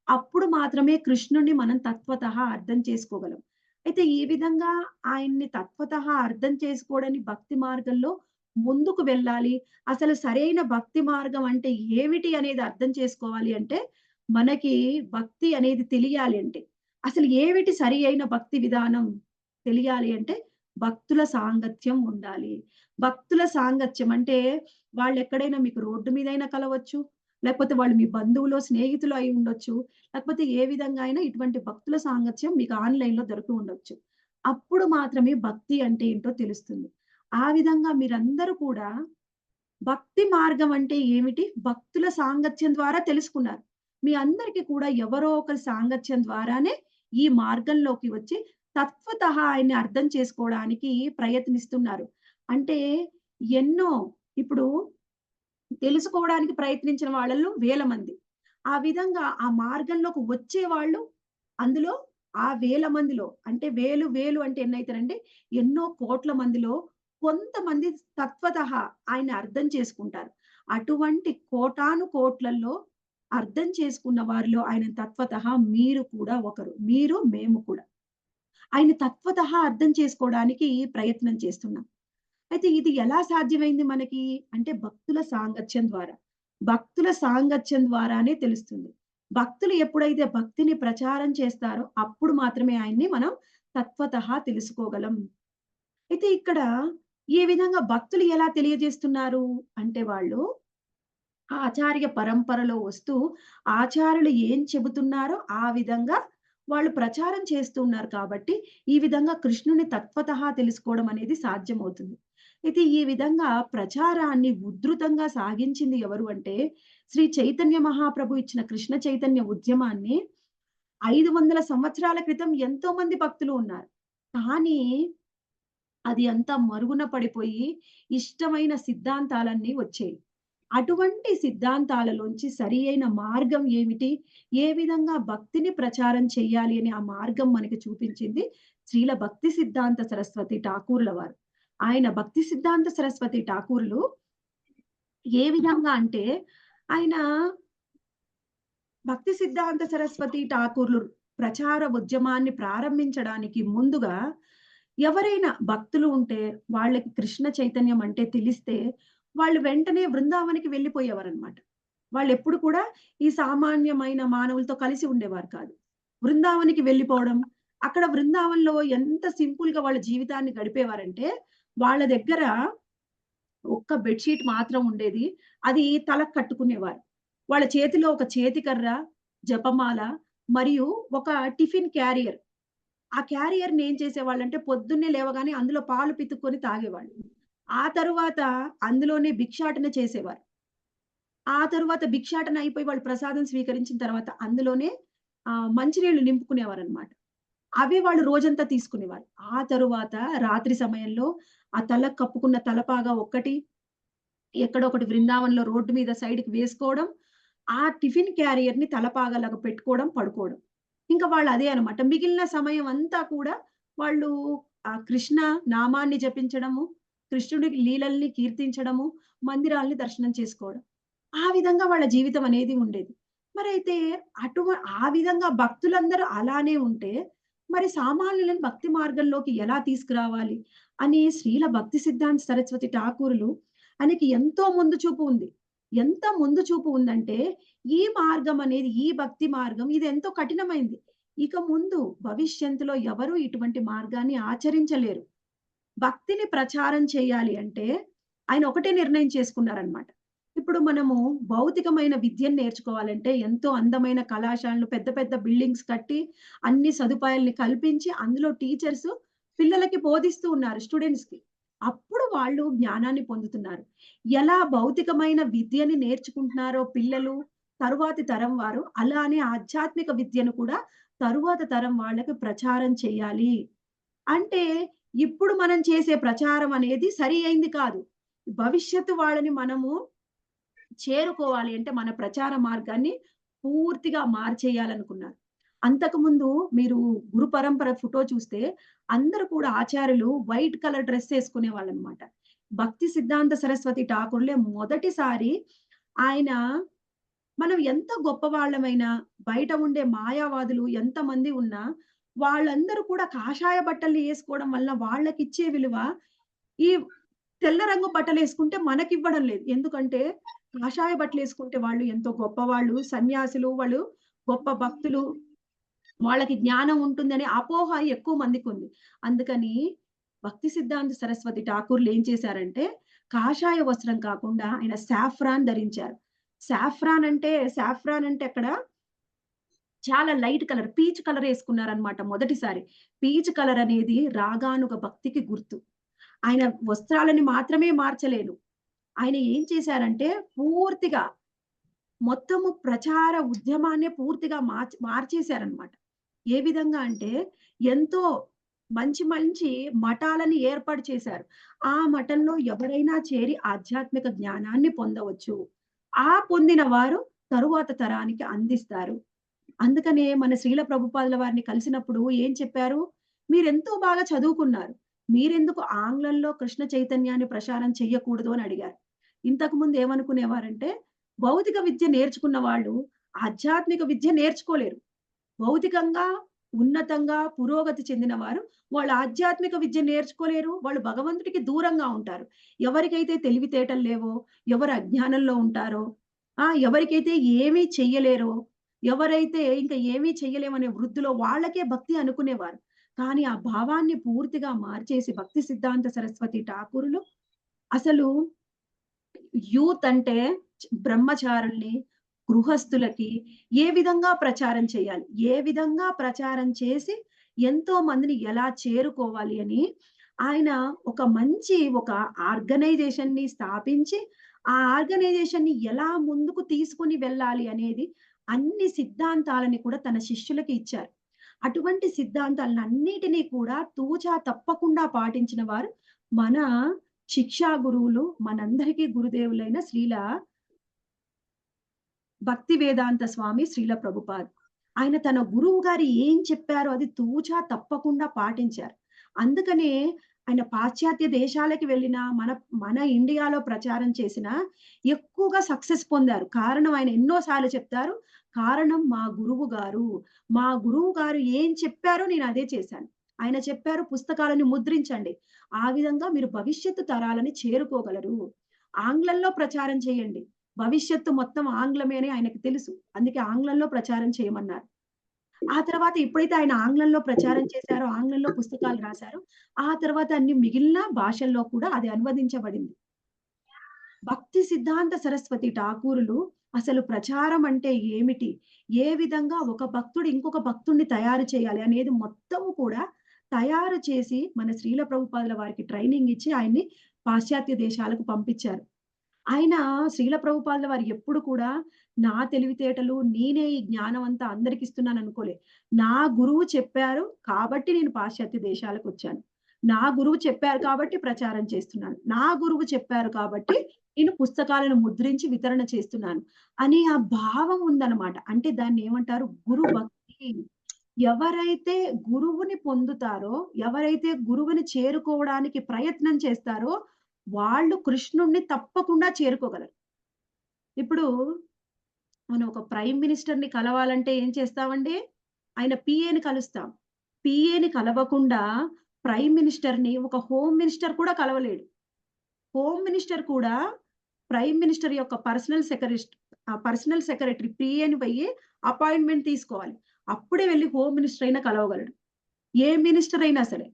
అప్పుడు మాత్రమే కృష్ణుడిని మనం తత్వతః అర్థం చేసుకోగలం. అయితే ఈ విధంగా ఆయన్ని తత్వతః అర్థం చేసుకోవడానికి భక్తి మార్గంలో ముందుకు వెళ్ళాలి. అసలు సరైన భక్తి మార్గం అంటే ఏమిటి అనేది అర్థం చేసుకోవాలి అంటే, మనకి భక్తి అనేది తెలియాలి అంటే, అసలు ఏమిటి సరి అయిన భక్తి విధానం తెలియాలి అంటే, భక్తుల సాంగత్యం ఉండాలి. భక్తుల సాంగత్యం అంటే, వాళ్ళెక్కడైనా మీకు రోడ్డు మీదైనా కలవచ్చు. లేకపోతే వాళ్ళు మీ బంధువులో, స్నేహితులో అయి ఉండొచ్చు. లేకపోతే ఏ విధంగా అయినా ఇటువంటి భక్తుల సాంగత్యం మీకు ఆన్‌లైన్‌లో దొరికి ఉండొచ్చు. అప్పుడు మాత్రమే భక్తి అంటే ఏంటో తెలుస్తుంది. ఆ విధంగా మీరందరూ కూడా భక్తి మార్గం అంటే ఏమిటి? భక్తుల సాంగత్యం ద్వారా తెలుసుకున్నారు. మీ అందరికి కూడా ఎవరో ఒకరి సాంగత్యం ద్వారానే ఈ మార్గంలోకి వచ్చి తత్వతః ఆయన్ని అర్థం చేసుకోవడానికి ప్రయత్నిస్తున్నారు. అంటే ఎన్నో ఇప్పుడు తెలుసుకోవడానికి ప్రయత్నించిన వాళ్ళలో వేల మంది. ఆ విధంగా ఆ మార్గంలోకి వచ్చేవాళ్ళు అందులో ఆ వేల మందిలో అంటే వేలు, వేలు అంటే ఎన్నైతారంటే ఎన్నో కోట్ల మందిలో కొంతమంది తత్వతః ఆయన్ని అర్థం చేసుకుంటారు. అటువంటి కోటాను కోట్లల్లో అర్థం చేసుకున్న వారిలో ఆయన తత్వతః మీరు కూడా ఒకరు. మీరు, మేము కూడా. ఆయన తత్వతః అర్థం చేసుకోవడానికి ప్రయత్నం చేస్తున్నాం. అయితే ఇది ఎలా సాధ్యమైంది మనకి? అంటే భక్తుల సాంగత్యం ద్వారా. భక్తుల సాంగత్యం ద్వారానే తెలుస్తుంది. భక్తులు ఎప్పుడైతే భక్తిని ప్రచారం చేస్తారో అప్పుడు మాత్రమే ఆయన్ని మనం తత్వతః తెలుసుకోగలం. అయితే ఇక్కడ ఈ విధంగా భక్తులు ఎలా తెలియజేస్తున్నారు అంటే వాళ్ళు ఆచార్య పరంపరలో వస్తూ ఆచార్యులు ఏం చెబుతున్నారో ఆ విధంగా వాళ్ళు ప్రచారం చేస్తూ ఉన్నారు కాబట్టి, ఈ విధంగా కృష్ణుని తత్వతః తెలుసుకోవడం అనేది సాధ్యమవుతుంది. అయితే ఈ విధంగా ప్రచారాన్ని ఉధృతంగా సాగించింది ఎవరు అంటే, శ్రీ చైతన్య మహాప్రభు ఇచ్చిన కృష్ణ చైతన్య ఉద్యమాన్ని 500 సంవత్సరాల క్రితం ఎంతో మంది భక్తులు ఉన్నారు. కానీ అది అంతా మరుగున పడిపోయి ఇష్టమైన సిద్ధాంతాలన్నీ వచ్చాయి. అటువంటి సిద్ధాంతాలలోంచి సరి అయిన మార్గం ఏమిటి? ఏ విధంగా భక్తిని ప్రచారం చేయాలి అని ఆ మార్గం మనకి చూపించింది శ్రీల భక్తి సిద్ధాంత సరస్వతి ఠాకూర్‌ల వారు. ఆయన భక్తి సిద్ధాంత సరస్వతి ఠాకూర్‌లు ఏ విధంగా అంటే ఆయన భక్తి సిద్ధాంత సరస్వతి ఠాకూర్‌లు ప్రచార ఉద్యమాన్ని ప్రారంభించడానికి ముందుగా ఎవరైనా భక్తులు ఉంటే వాళ్ళకి కృష్ణ చైతన్యం అంటే తెలిస్తే వాళ్ళు వెంటనే బృందావనికి వెళ్ళిపోయేవారనమాట. వాళ్ళెప్పుడు కూడా ఈ సామాన్యమైన మానవులతో కలిసి ఉండేవారు కాదు. బృందావనికి వెళ్ళిపోవడం, అక్కడ బృందావనంలో ఎంత సింపుల్‌గా వాళ్ళ జీవితాన్ని గడిపేవారంటే, వాళ్ళ దగ్గర ఒక్క బెడ్‌షీట్ మాత్రం ఉండేది. అది తలకు కట్టుకునేవారు. వాళ్ళ చేతిలో ఒక చేతికర్ర, జపమాల మరియు ఒక టిఫిన్ క్యారియర్. ఆ క్యారియర్‌ని ఏం చేసేవాళ్ళంటే పొద్దున్నే లేవగానే అందులో పాలు పితుక్కొని తాగేవాళ్ళు. ఆ తరువాత అందులోనే భిక్షాటన చేసేవారు. ఆ తరువాత భిక్షాటన అయిపోయి వాళ్ళు ప్రసాదం స్వీకరించిన తర్వాత అందులోనే మంచినీళ్ళు నింపుకునేవారనమాట. అవే వాళ్ళు రోజంతా తీసుకునేవారు. ఆ తరువాత రాత్రి సమయంలో ఆ తలకు కప్పుకున్న తలపాగా ఒక్కటి ఎక్కడో ఒకటి బృందావనంలో రోడ్డు మీద సైడ్‌కి వేసుకోవడం. ఆ టిఫిన్ క్యారియర్‌ని తలపాగాలాగా పెట్టుకోవడం, పడుకోవడం. ఇంకా వాళ్ళు అదే అన్నమాట. మిగిలిన సమయం అంతా కూడా వాళ్ళు కృష్ణ నామాన్ని జపించడము, కృష్ణుడి లీలల్ని కీర్తించడము, మందిరాల్ని దర్శనం చేసుకోవడం. ఆ విధంగా వాళ్ళ జీవితం అనేది ఉండేది. మరైతే అటువ ఆ విధంగా భక్తులందరూ అలానే ఉంటే, మరి సామాన్యులను భక్తి మార్గంలోకి ఎలా తీసుకురావాలి అని శ్రీల భక్తి సిద్ధాంత సరస్వతి ఠాకూరులు ఆయనకి ఎంతో ముందు చూపు ఉంది. ఎంత ముందు చూపు ఉందంటే, ఈ మార్గం అనేది, ఈ భక్తి మార్గం ఇది ఎంతో కఠినమైంది. ఇక ముందు భవిష్యత్తులో ఎవరు ఇటువంటి మార్గాన్ని ఆచరించలేరు. భక్తిని ప్రచారం చేయాలి అంటే, ఆయన ఒకటే నిర్ణయం చేసుకున్నారనమాట. ఇప్పుడు మనము భౌతికమైన విద్యను నేర్చుకోవాలంటే, ఎంతో అందమైన కళాశాలలు, పెద్ద పెద్ద బిల్డింగ్స్ కట్టి, అన్ని సదుపాయాల్ని కల్పించి, అందులో టీచర్సు పిల్లలకి బోధిస్తూ ఉన్నారు స్టూడెంట్స్‌కి. అప్పుడు వాళ్ళు జ్ఞానాన్ని పొందుతున్నారు. ఎలా భౌతికమైన విద్యని నేర్చుకుంటున్నారో పిల్లలు, తరువాతి తరం వారు, అలానే ఆధ్యాత్మిక విద్యను కూడా తరువాత తరం వాళ్ళకి ప్రచారం చేయాలి. అంటే ఇప్పుడు మనం చేసే ప్రచారం అనేది సరి అయింది కాదు. భవిష్యత్తు వాళ్ళని మనము చేరుకోవాలి అంటే మన ప్రచార మార్గాన్ని పూర్తిగా మార్చేయాలనుకున్నారు. అంతకుముందు మీరు గురు పరంపర ఫోటో చూస్తే అందరూ కూడా ఆచార్యులు వైట్ కలర్ డ్రెస్ ఏసుకునేవాళ్ళనమాట. భక్తి సిద్ధాంత సరస్వతి ఠాకూర్‌లే మొదటిసారి ఆయన మనం ఎంత గొప్పవాళ్ళమైనా, బయట ఉండే మాయావాదులు ఎంతమంది ఉన్నా, వాళ్ళందరూ కూడా కాషాయ బట్టల్ని ఏసుకోవడం వల్ల వాళ్ళకిచ్చే విలువ, ఈ తెల్ల రంగు బట్టలేసుకుంటే మనకివ్వడం లేదు. ఎందుకంటే, కాషాయ బట్టలేసుకుంటే వాళ్ళు ఎంతో గొప్పవాళ్ళు, సన్యాసులు, వాళ్ళు గొప్ప భక్తులు, వాళ్ళకి జ్ఞానం ఉంటుందనే అపోహ ఎక్కువ మందికుంది. అందుకని భక్తి సిద్ధాంత సరస్వతి ఠాకూర్‌లు ఏం చేశారంటే, కాషాయ వస్త్రం కాకుండా ఆయన సాఫ్రాన్ ధరించారు. సాఫ్రాన్ అంటే అక్కడ చాలా లైట్ కలర్, పీచ్ కలర్ యేసుకున్నారనమాట మొదటిసారి. పీచ్ కలర్ అనేది రాగానుగ భక్తికి గుర్తు. ఆయన వస్త్రాలని మాత్రమే మార్చలేదు. ఆయన ఏం చేశారంటే పూర్తిగా మొత్తము ప్రచార ఉద్యమాన్నే పూర్తిగా మార్చేశారనమాట. ఏ విధంగా అంటే ఎంతో మంచి మంచి మఠాలని ఏర్పాటు చేశారు. ఆ మఠంలో ఎవరైనా చేరి ఆధ్యాత్మిక జ్ఞానాన్ని పొందవచ్చు. ఆ పొందిన వారు తరువాత తరానికి అందిస్తారు. అందుకనే మన శ్రీల ప్రభుపాదుల వారిని కలిసినప్పుడు ఏం చెప్పారు? మీరెంతో బాగా చదువుకున్నారు. మీరెందుకు ఆంగ్లంలో కృష్ణ చైతన్యాన్ని ప్రచారం చెయ్యకూడదు అని అడిగారు. ఇంతకుముందు ఏమనుకునేవారంటే, భౌతిక విద్య నేర్చుకున్న వాళ్ళు ఆధ్యాత్మిక విద్య నేర్చుకోలేరు. భౌతికంగా, ఉన్నతంగా పురోగతి చెందిన వారు వాళ్ళు ఆధ్యాత్మిక విద్య నేర్చుకోలేరు. వాళ్ళు భగవంతుడికి దూరంగా ఉంటారు. ఎవరికైతే తెలివితేటలు లేవో, ఎవరు అజ్ఞానంలో ఉంటారో, ఎవరికైతే ఏమీ చెయ్యలేరో, ఎవరైతే ఇంక ఏమీ చెయ్యలేమనే వృత్తిలో వాళ్ళకే భక్తి అనుకునేవారు. కానీ ఆ భావాన్ని పూర్తిగా మార్చేసి భక్తి సిద్ధాంత సరస్వతి ఠాకూరులు అసలు యూత్ అంటే బ్రహ్మచారుల్ని, గృహస్థులకి ఏ విధంగా ప్రచారం చేయాలి? ఏ విధంగా ప్రచారం చేసి ఎంతో మందిని ఎలా చేరుకోవాలి అని ఆయన ఒక మంచి ఒక ఆర్గనైజేషన్‌ని స్థాపించి, ఆ ఆర్గనైజేషన్‌ని ఎలా ముందుకు తీసుకొని వెళ్ళాలి అనేది అన్ని సిద్ధాంతాలని కూడా తన శిష్యులకి ఇచ్చారు. అటువంటి సిద్ధాంతాలనన్నిటిని కూడా తూచా తప్పకుండా పాటించిన వారు మన శిక్షా గురువులు, మనందరికీ గురుదేవులైన శ్రీల భక్తి వేదాంత స్వామి శ్రీల ప్రభుపాద్. ఆయన తన గురువు గారు ఏం చెప్పారో అది తూచా తప్పకుండా పాటించారు. అందుకనే ఆయన పాశ్చాత్య దేశాలకి వెళ్ళినా, మన మన ఇండియాలో ప్రచారం చేసినా ఎక్కువగా సక్సెస్ పొందారు. కారణం ఆయన ఎన్నో సార్లు చెప్తారు. కారణం మా గురువు గారు. మా గురువు గారు ఏం చెప్పారో నేను అదే చేశాను. ఆయన చెప్పారు పుస్తకాలను ముద్రించండి. ఆ విధంగా మీరు భవిష్యత్తు తరాలని చేరుకోగలరు. ఆంగ్లంలో ప్రచారం చేయండి. భవిష్యత్తు మొత్తం ఆంగ్లమే అని ఆయనకు తెలుసు. అందుకే ఆంగ్లంలో ప్రచారం చేయమన్నారు. ఆ తర్వాత ఎప్పుడైతే ఆయన ఆంగ్లంలో ప్రచారం చేశారో, ఆంగ్లంలో పుస్తకాలు రాసారో, ఆ తర్వాత అన్ని మిగిలిన భాషల్లో కూడా అది అనువదించబడింది. భక్తి సిద్ధాంత సరస్వతి ఠాకూరులు అసలు ప్రచారం అంటే ఏమిటి? ఏ విధంగా ఒక భక్తుడు ఇంకొక భక్తుడిని తయారు చేయాలి అనేది మొత్తము కూడా తయారు చేసి మన శ్రీల ప్రభుపాదుల వారికి ట్రైనింగ్ ఇచ్చి ఆయన్ని పాశ్చాత్య దేశాలకు పంపించారు. ఆయన శ్రీల ప్రభుపాదుల వారు ఎప్పుడు కూడా నా తెలివితేటలు, నేనే ఈ జ్ఞానం అంతా అందరికిస్తున్నాను అనుకోలే. నా గురువు చెప్పారు కాబట్టి నేను పాశ్చాత్య దేశాలకొచ్చాను. నా గురువు చెప్పారు కాబట్టి ప్రచారం చేస్తున్నాను. నా గురువు చెప్పారు కాబట్టి నేను పుస్తకాలను ముద్రించి వితరణ చేస్తున్నాను అని ఆ భావం ఉందన్నమాట. అంటే దాన్నేమంటారు? గురు భక్తి. ఎవరైతే గురువుని పొందుతారో, ఎవరైతే గురువుని చేరుకోవడానికి ప్రయత్నం చేస్తారో, వాళ్ళు కృష్ణుడిని తప్పకుండా చేరుకోగలరు. ఇప్పుడు మనం ఒక ప్రైమ్ మినిస్టర్‌ని కలవాలంటే ఏం చేస్తామండి? ఆయన పీఏని కలుస్తాం. పీఏని కలవకుండా ప్రైమ్ మినిస్టర్‌ని ఒక హోమ్ మినిస్టర్ కూడా కలవలేడు. హోమ్ మినిస్టర్ కూడా ప్రైమ్ మినిస్టర్ యొక్క పర్సనల్ సెక్రటరీ పీఏని పోయి అపాయింట్‌మెంట్ తీసుకోవాలి. అప్పుడే వెళ్లి హోమ్ మినిస్టర్ అయినా కలవగలడు. ఏ మినిస్టర్ అయినా సరే.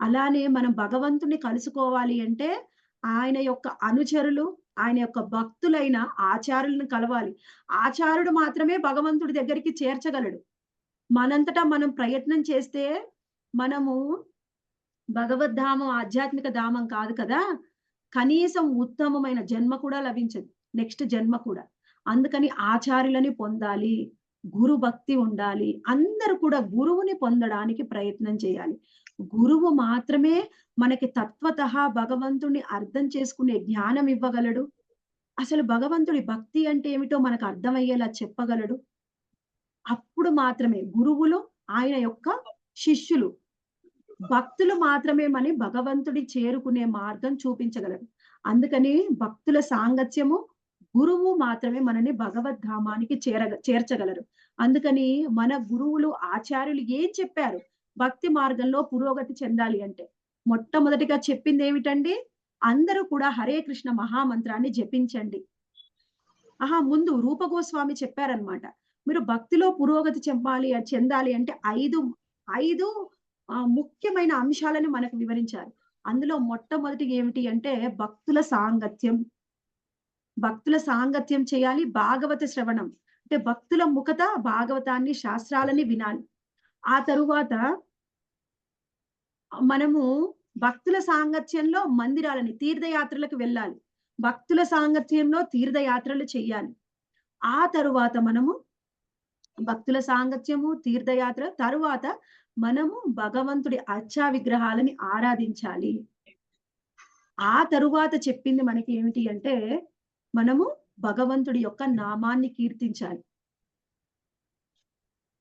అలానే మనం భగవంతుడిని కలుసుకోవాలి అంటే ఆయన యొక్క అనుచరులు, ఆయన యొక్క భక్తులైన ఆచార్యులను కలవాలి. ఆచార్యుడు మాత్రమే భగవంతుడి దగ్గరికి చేర్చగలడు. మనంతటా మనం ప్రయత్నం చేస్తే మనము భగవద్ధామం ఆధ్యాత్మిక ధామం కాదు కదా! కనీసం ఉత్తమమైన జన్మ కూడా లభించదు. నెక్స్ట్ జన్మ కూడా. అందుకని ఆచార్యులని పొందాలి. గురు భక్తి ఉండాలి. అందరూ కూడా గురువుని పొందడానికి ప్రయత్నం చేయాలి. గురువు మాత్రమే మనకి తత్వతః భగవంతుడిని అర్థం చేసుకునే జ్ఞానం ఇవ్వగలడు. అసలు భగవంతుడి భక్తి అంటే ఏమిటో మనకు అర్థమయ్యేలా చెప్పగలడు. అప్పుడు మాత్రమే గురువులు, ఆయన యొక్క శిష్యులు, భక్తులు మాత్రమే భగవంతుడి చేరుకునే మార్గం చూపించగలరు. అందుకని భక్తుల సాంగత్యము, గురువు మాత్రమే మనని భగవద్ధామానికి చేర్చగలరు. అందుకని మన గురువులు, ఆచార్యులు ఏం చెప్పారు? భక్తి మార్గంలో పురోగతి చెందాలి అంటే. మొట్టమొదటిగా చెప్పిందేమిటండి? అందరూ కూడా హరే కృష్ణ మహామంత్రాన్ని జపించండి. ముందు రూప గోస్వామి చెప్పారన్నమాట. మీరు భక్తిలో పురోగతి చెందాలి అంటే 5 ముఖ్యమైన అంశాలను మనకు వివరించారు. అందులో మొట్టమొదటిది ఏమిటి అంటే భక్తుల సాంగత్యం. భక్తుల సాంగత్యం చేయాలి. భాగవత శ్రవణం. అంటే భక్తుల ముఖత భాగవతాన్ని, శాస్త్రాలని వినాలి. ఆ తరువాత మనము భక్తుల సాంగత్యంలో మందిరాలని, తీర్థయాత్రలకు వెళ్ళాలి. భక్తుల సాంగత్యంలో తీర్థయాత్రలు చెయ్యాలి. ఆ తరువాత మనము భక్తుల సాంగత్యము, తీర్థయాత్ర తరువాత మనము భగవంతుడి అర్చా విగ్రహాలని ఆరాధించాలి. ఆ తరువాత చెప్పింది మనకి ఏమిటి అంటే, మనము భగవంతుడి యొక్క నామాన్ని కీర్తించాలి.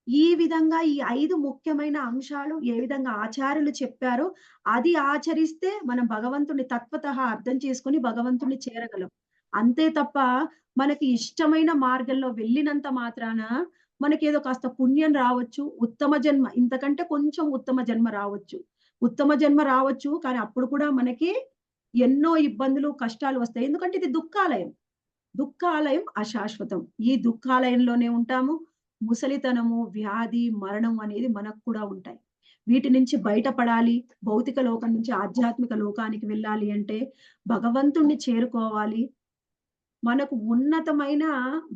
ఈ విధంగా ఈ 5 ముఖ్యమైన అంశాలు ఏ విధంగా ఆచార్యులు చెప్పారో, అది ఆచరిస్తే మనం భగవంతుడిని తత్వతః అర్థం చేసుకొని భగవంతుడిని చేరగలం. అంతే తప్ప మనకి ఇష్టమైన మార్గంలో వెళ్ళినంత మాత్రాన మనకేదో కాస్త పుణ్యం రావచ్చు, ఉత్తమ జన్మ ఇంతకంటే కొంచెం ఉత్తమ జన్మ రావచ్చు. ఉత్తమ జన్మ రావచ్చు, కానీ అప్పుడు కూడా మనకి ఎన్నో ఇబ్బందులు, కష్టాలు వస్తాయి. ఎందుకంటే ఇది దుఃఖాలయం. దుఃఖాలయం అశాశ్వతం. ఈ దుఃఖాలయంలోనే ఉంటాము. ముసలితనము, వ్యాధి, మరణం అనేది మనకు కూడా ఉంటాయి. వీటి నుంచి బయటపడాలి. భౌతిక లోకం నుంచి ఆధ్యాత్మిక లోకానికి వెళ్ళాలి అంటే భగవంతుణ్ణి చేరుకోవాలి. మనకు ఉన్నతమైన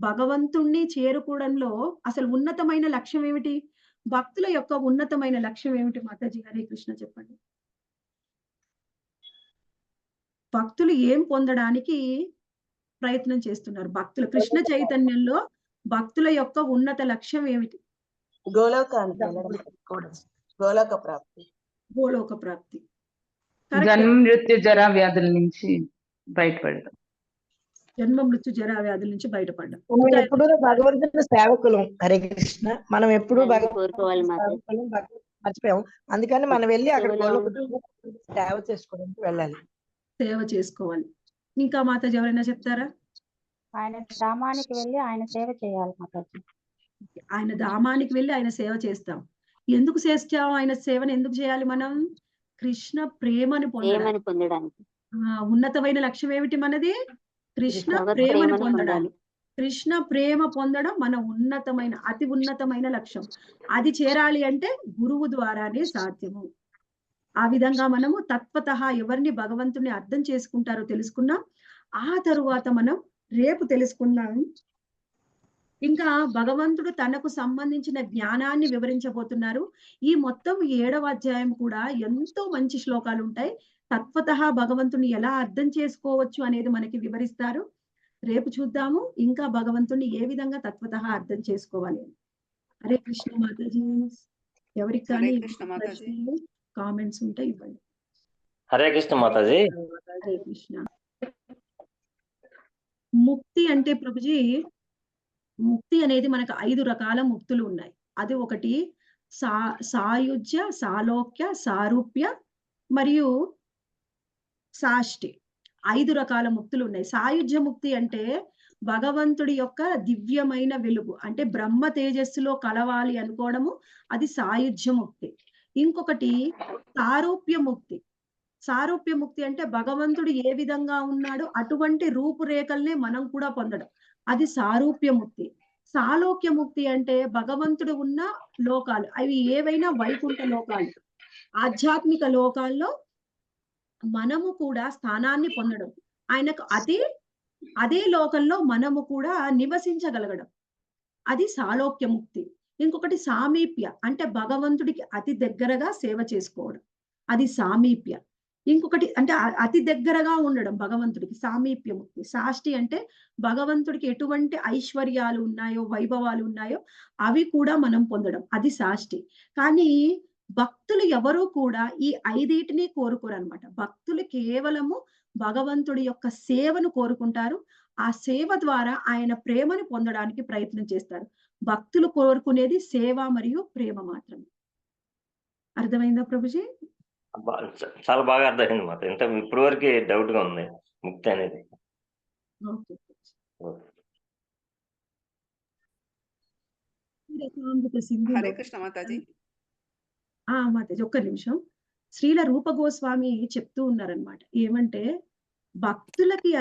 భగవంతుణ్ణి చేరుకోవడంలో అసలు ఉన్నతమైన లక్ష్యం ఏమిటి? భక్తుల యొక్క ఉన్నతమైన లక్ష్యం ఏమిటి మాతాజీ? హరే కృష్ణ చెప్పండి. భక్తులు ఏం పొందడానికి ప్రయత్నం చేస్తున్నారు? భక్తులు కృష్ణ చైతన్యంలో భక్తుల యొక్క ఉన్నత లక్ష్యం ఏమిటి? గోలోక ప్రాప్తి. గోలోక ప్రాప్తి. జన్మ మృత్యు జరా వ్యాధుల నుంచి బయటపడడం. జన్మ మృత్యు జరా వ్యాధుల నుంచి బయటపడడం. మనం ఎప్పుడు భగవంతుని సేవకులం. హరే కృష్ణ. మనం ఎప్పుడు మర్చిపోయాం. అందుకని మనం వెళ్ళి అక్కడ సేవ చేసుకోవడానికి వెళ్ళాలి. సేవ చేసుకోవాలి. ఇంకా మాతాజీ ఎవరైనా చెప్తారా? ఆయన ధామానికి వెళ్ళి ఆయన సేవ చేయాలి మాతాజీ. ఆయన ధామానికి వెళ్ళి ఆయన సేవ చేస్తాం. ఎందుకు చేస్తాం? ఆయన సేవను ఎందుకు చేయాలి మనం? కృష్ణ ప్రేమను పొందడానికి. ఉన్నతమైన లక్ష్యం ఏమిటి మనది? కృష్ణ ప్రేమను పొందడానికి. కృష్ణ ప్రేమ పొందడం మన ఉన్నతమైన అతి ఉన్నతమైన లక్ష్యం. అది చేరాలి అంటే గురువు ద్వారానే సాధ్యము. ఆ విధంగా మనము తత్వతః ఎవరిని భగవంతుని అర్థం చేసుకుంటారో తెలుసుకున్నాం. ఆ తరువాత మనం రేపు తెలుసుకుందాం. ఇంకా భగవంతుడు తనకు సంబంధించిన జ్ఞానాన్ని వివరించబోతున్నారు. ఈ మొత్తం 7వ అధ్యాయం కూడా ఎంతో మంచి శ్లోకాలు ఉంటాయి. తత్వతః భగవంతుని ఎలా అర్థం చేసుకోవచ్చు అనేది మనకి వివరిస్తారు. రేపు చూద్దాము ఇంకా భగవంతుని ఏ విధంగా తత్వతః అర్థం చేసుకోవాలి అని. హరే కృష్ణ మాతాజీ. ఎవరికి హరే కానీ కృష్ణ మాతాజీ. ప్రశ్నలు కామెంట్స్ ఉంటే ఇవ్వండి. హరే కృష్ణ మాతాజీ. హరే కృష్ణ. ముక్తి అంటే ప్రభుజీ, ముక్తి అనేది మనకు 5 రకాల ముక్తులు ఉన్నాయి. అది ఒకటి సాయుజ్య, సాలోక్య, సారూప్య మరియు సాష్టి. 5 రకాల ముక్తులు ఉన్నాయి. సాయుజ్య ముక్తి అంటే భగవంతుడి యొక్క దివ్యమైన వెలుగు అంటే బ్రహ్మ తేజస్సులో కలవాలి అనుకోవడము, అది సాయుజ్య ముక్తి. ఇంకొకటి సారూప్య ముక్తి. సారూప్య ముక్తి అంటే భగవంతుడు ఏ విధంగా ఉన్నాడో అటువంటి రూపురేఖల్నే మనం కూడా పొందడం, అది సారూప్య ముక్తి. సాలోక్య ముక్తి అంటే భగవంతుడు ఉన్న లోకాలు, అవి ఏవైనా వైకుంఠ లోకాలు, ఆధ్యాత్మిక లోకాల్లో మనము కూడా స్థానాన్ని పొందడం, ఆయనకు అదే లోకంలో మనము కూడా నివసించగలగడం, అది సాలోక్య ముక్తి. ఇంకొకటి సామీప్య అంటే భగవంతుడికి అతి దగ్గరగా సేవ చేసుకోవడం, అది సామీప్య. ఇంకొకటి అంటే అతి దగ్గరగా ఉండడం భగవంతుడికి, సామీప్య ముక్తి. సాష్టి అంటే భగవంతుడికి ఎటువంటి ఐశ్వర్యాలు ఉన్నాయో, వైభవాలు ఉన్నాయో అవి కూడా మనం పొందడం, అది సాష్టి. కానీ భక్తులు ఎవరూ కూడా ఈ 5 కోరుకోరు అనమాట. భక్తులు కేవలము భగవంతుడి యొక్క సేవను కోరుకుంటారు. ఆ సేవ ద్వారా ఆయన ప్రేమను పొందడానికి ప్రయత్నం చేస్తారు. భక్తులు కోరుకునేది సేవ మరియు ప్రేమ మాత్రమే. అర్థమైందా ప్రభుజీ? చాలా బాగా అర్థమైంది మాత. ఇంత ఇప్పటి వరకు డౌట్ గా ఉంది ముక్తి అనేది. ఓకే. హరే కృష్ణ మాతాజీ. మాతాజీ ఒక్క నిమిషం. శ్రీల రూప గోస్వామి చెప్తూ ఉన్నారనమాట. ఏమంటే భక్తులకి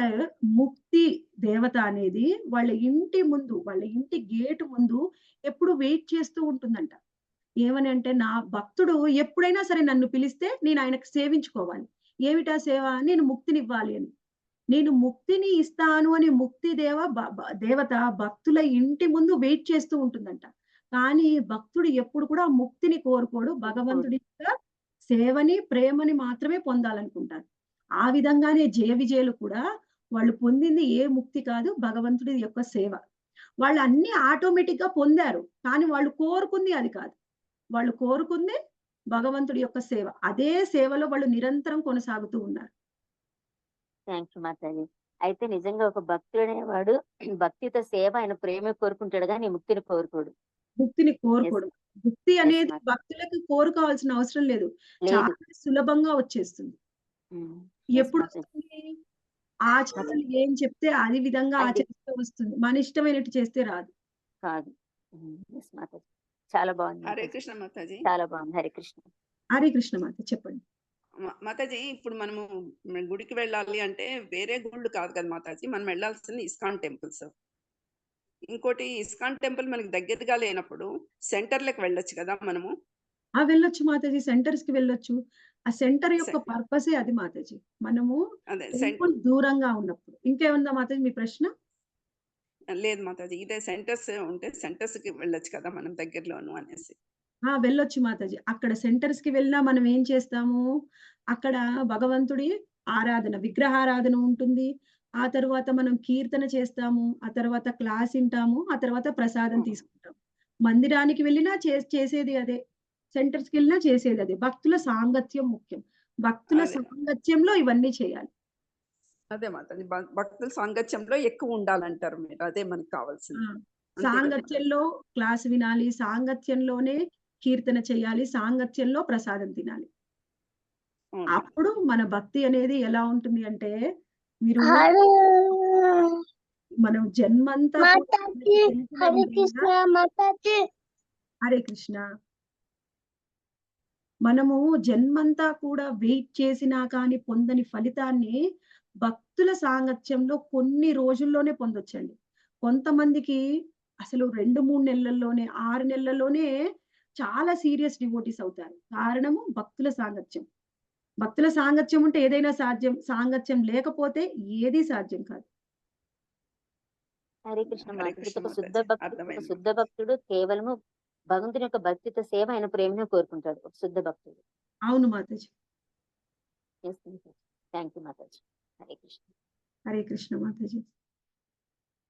ముక్తి దేవత అనేది వాళ్ళ ఇంటి ముందు, వాళ్ళ ఇంటి గేటు ముందు ఎప్పుడు వెయిట్ చేస్తూ ఉంటుందంట. ఏమని అంటే, నా భక్తుడు ఎప్పుడైనా సరే నన్ను పిలిస్తే నేను ఆయనకు సేవించుకోవాలి. ఏమిటా సేవ? నేను ముక్తినివ్వాలి అని. నేను ముక్తిని ఇస్తాను అని ముక్తి దేవత భక్తుల ఇంటి ముందు వెయిట్ చేస్తూ ఉంటుందంట. కానీ భక్తుడు ఎప్పుడు కూడా ముక్తిని కోరుకోడు, భగవంతుడి యొక్క సేవని ప్రేమని మాత్రమే పొందాలనుకుంటారు. ఆ విధంగానే జయ విజయులు కూడా వాళ్ళు పొందింది ఏ ముక్తి కాదు, భగవంతుడి యొక్క సేవ. వాళ్ళు అన్ని ఆటోమేటిక్ గా పొందారు, కానీ వాళ్ళు కోరుకుంది అది కాదు. వాళ్ళు కోరుకుంది భగవంతుడి యొక్క సేవ. అదే సేవలో వాళ్ళు నిరంతరం కొనసాగుతూ ఉన్నారు. Thank you Mataji. అయితే నిజంగా ఒక భక్తుడు అనేవాడు భక్తితో సేవ ఆయన ప్రేమ కోరుకుంటాడు కానీ ముక్తిని కోరుకోడు. ముక్తిని కోరుకోడు. ముక్తి అనేది భక్తులకు కోరుకోవాల్సిన అవసరం లేదు, చాలా సులభంగా వచ్చేస్తుంది. ఎప్పుడు వస్తుంది? ఆచారాలు ఏం చెప్తే అది విధంగా ఆచరిస్తూ వస్తుంది. మన ఇష్టమైనట్టు చేస్తే రాదు. కాదు. చాలా బాగుంది. హరే కృష్ణ మాతాజీ. చాలా బాగుంది. హరే కృష్ణ. హరే కృష్ణ మాత చెప్పండి. మాతాజీ, ఇప్పుడు మనము గుడికి వెళ్ళాలి అంటే వేరే గుళ్ళు కాదు కదా మాతాజీ, మనం వెళ్ళాల్సింది ఇస్కాన్ టెంపుల్స్. ఇంకోటి ఇస్కాన్ టెంపుల్ మనకి దగ్గరగా లేనప్పుడు సెంటర్లకు వెళ్ళొచ్చు కదా మనము? వెళ్ళొచ్చు మాతాజీ, సెంటర్స్ కి వెళ్ళొచ్చు. ఆ సెంటర్ యొక్క పర్పసే అది మాతాజీ. మనము టెంపుల్ దూరంగా ఉన్నప్పుడు. ఇంకేముందా మాతాజీ మీ ప్రశ్న? లేదు మాతాజీ, ఇదే సెంటర్స్ ఉంటే సెంటర్స్ కి వెళ్ళొచ్చు కదా మనం దగ్గరలోను అనేసి. వెళ్ళొచ్చు మాతాజీ. అక్కడ సెంటర్స్ కి వెళ్ళినా మనం ఏం చేస్తాము, అక్కడ భగవంతుడి ఆరాధన, విగ్రహారాధన ఉంటుంది. ఆ తర్వాత మనం కీర్తన చేస్తాము, ఆ తర్వాత క్లాస్ వింటాము, ఆ తర్వాత ప్రసాదం తీసుకుంటాం. మందిరానికి వెళ్ళినా చేసేది అదే, సెంటర్స్ కి వెళ్ళినా చేసేది అదే. భక్తుల సాంగత్యం ముఖ్యం. భక్తుల సాంగత్యంలో ఇవన్నీ చేయాలి. అదే మాతాజీ, భక్తుల సాంగత్యంలో ఎక్కువ ఉండాలంటారు మీరు, అదే మనకు కావాల్సింది. సాంగత్యంలో క్లాస్ వినాలి, సాంగత్యంలోనే కీర్తన చేయాలి, సాంగత్యంలో ప్రసాదం తినాలి. అప్పుడు మన భక్తి అనేది ఎలా ఉంటుంది అంటే, మీరు మనం జన్మంతా హరే కృష్ణ, మనము జన్మంతా కూడా వెయిట్ చేసినా కానీ పొందని ఫలితాన్ని భక్తుల సాంగత్యంలో కొన్ని రోజుల్లోనే పొందొచ్చండి. కొంతమందికి అసలు 2, 3 నెలల్లోనే, 6 నెలల్లోనే చాలా సీరియస్ డివోటీస్ అవుతారు. కారణము భక్తుల సాంగత్యం. భక్తుల సాంగత్యం ఉంటే ఏదైనా సాధ్యం. సాంగత్యం లేకపోతే ఏది సాధ్యం కాదు. హరే కృష్ణ హరే మాతాజీ. కృష్ణ ఒక శుద్ధ మాతాజీ. భక్తుడు అర్థమైంది. శుద్ధ భక్తుడు కేవలము భగవంతుని యొక్క భక్తితో సేవ ఆయన ప్రేమను కోరుకుంటాడు. ఒక శుద్ధ భక్తుడు. అవును మాతాజీ. Thank you Mataji. హరే కృష్ణ. హరే కృష్ణ మాతాజీ.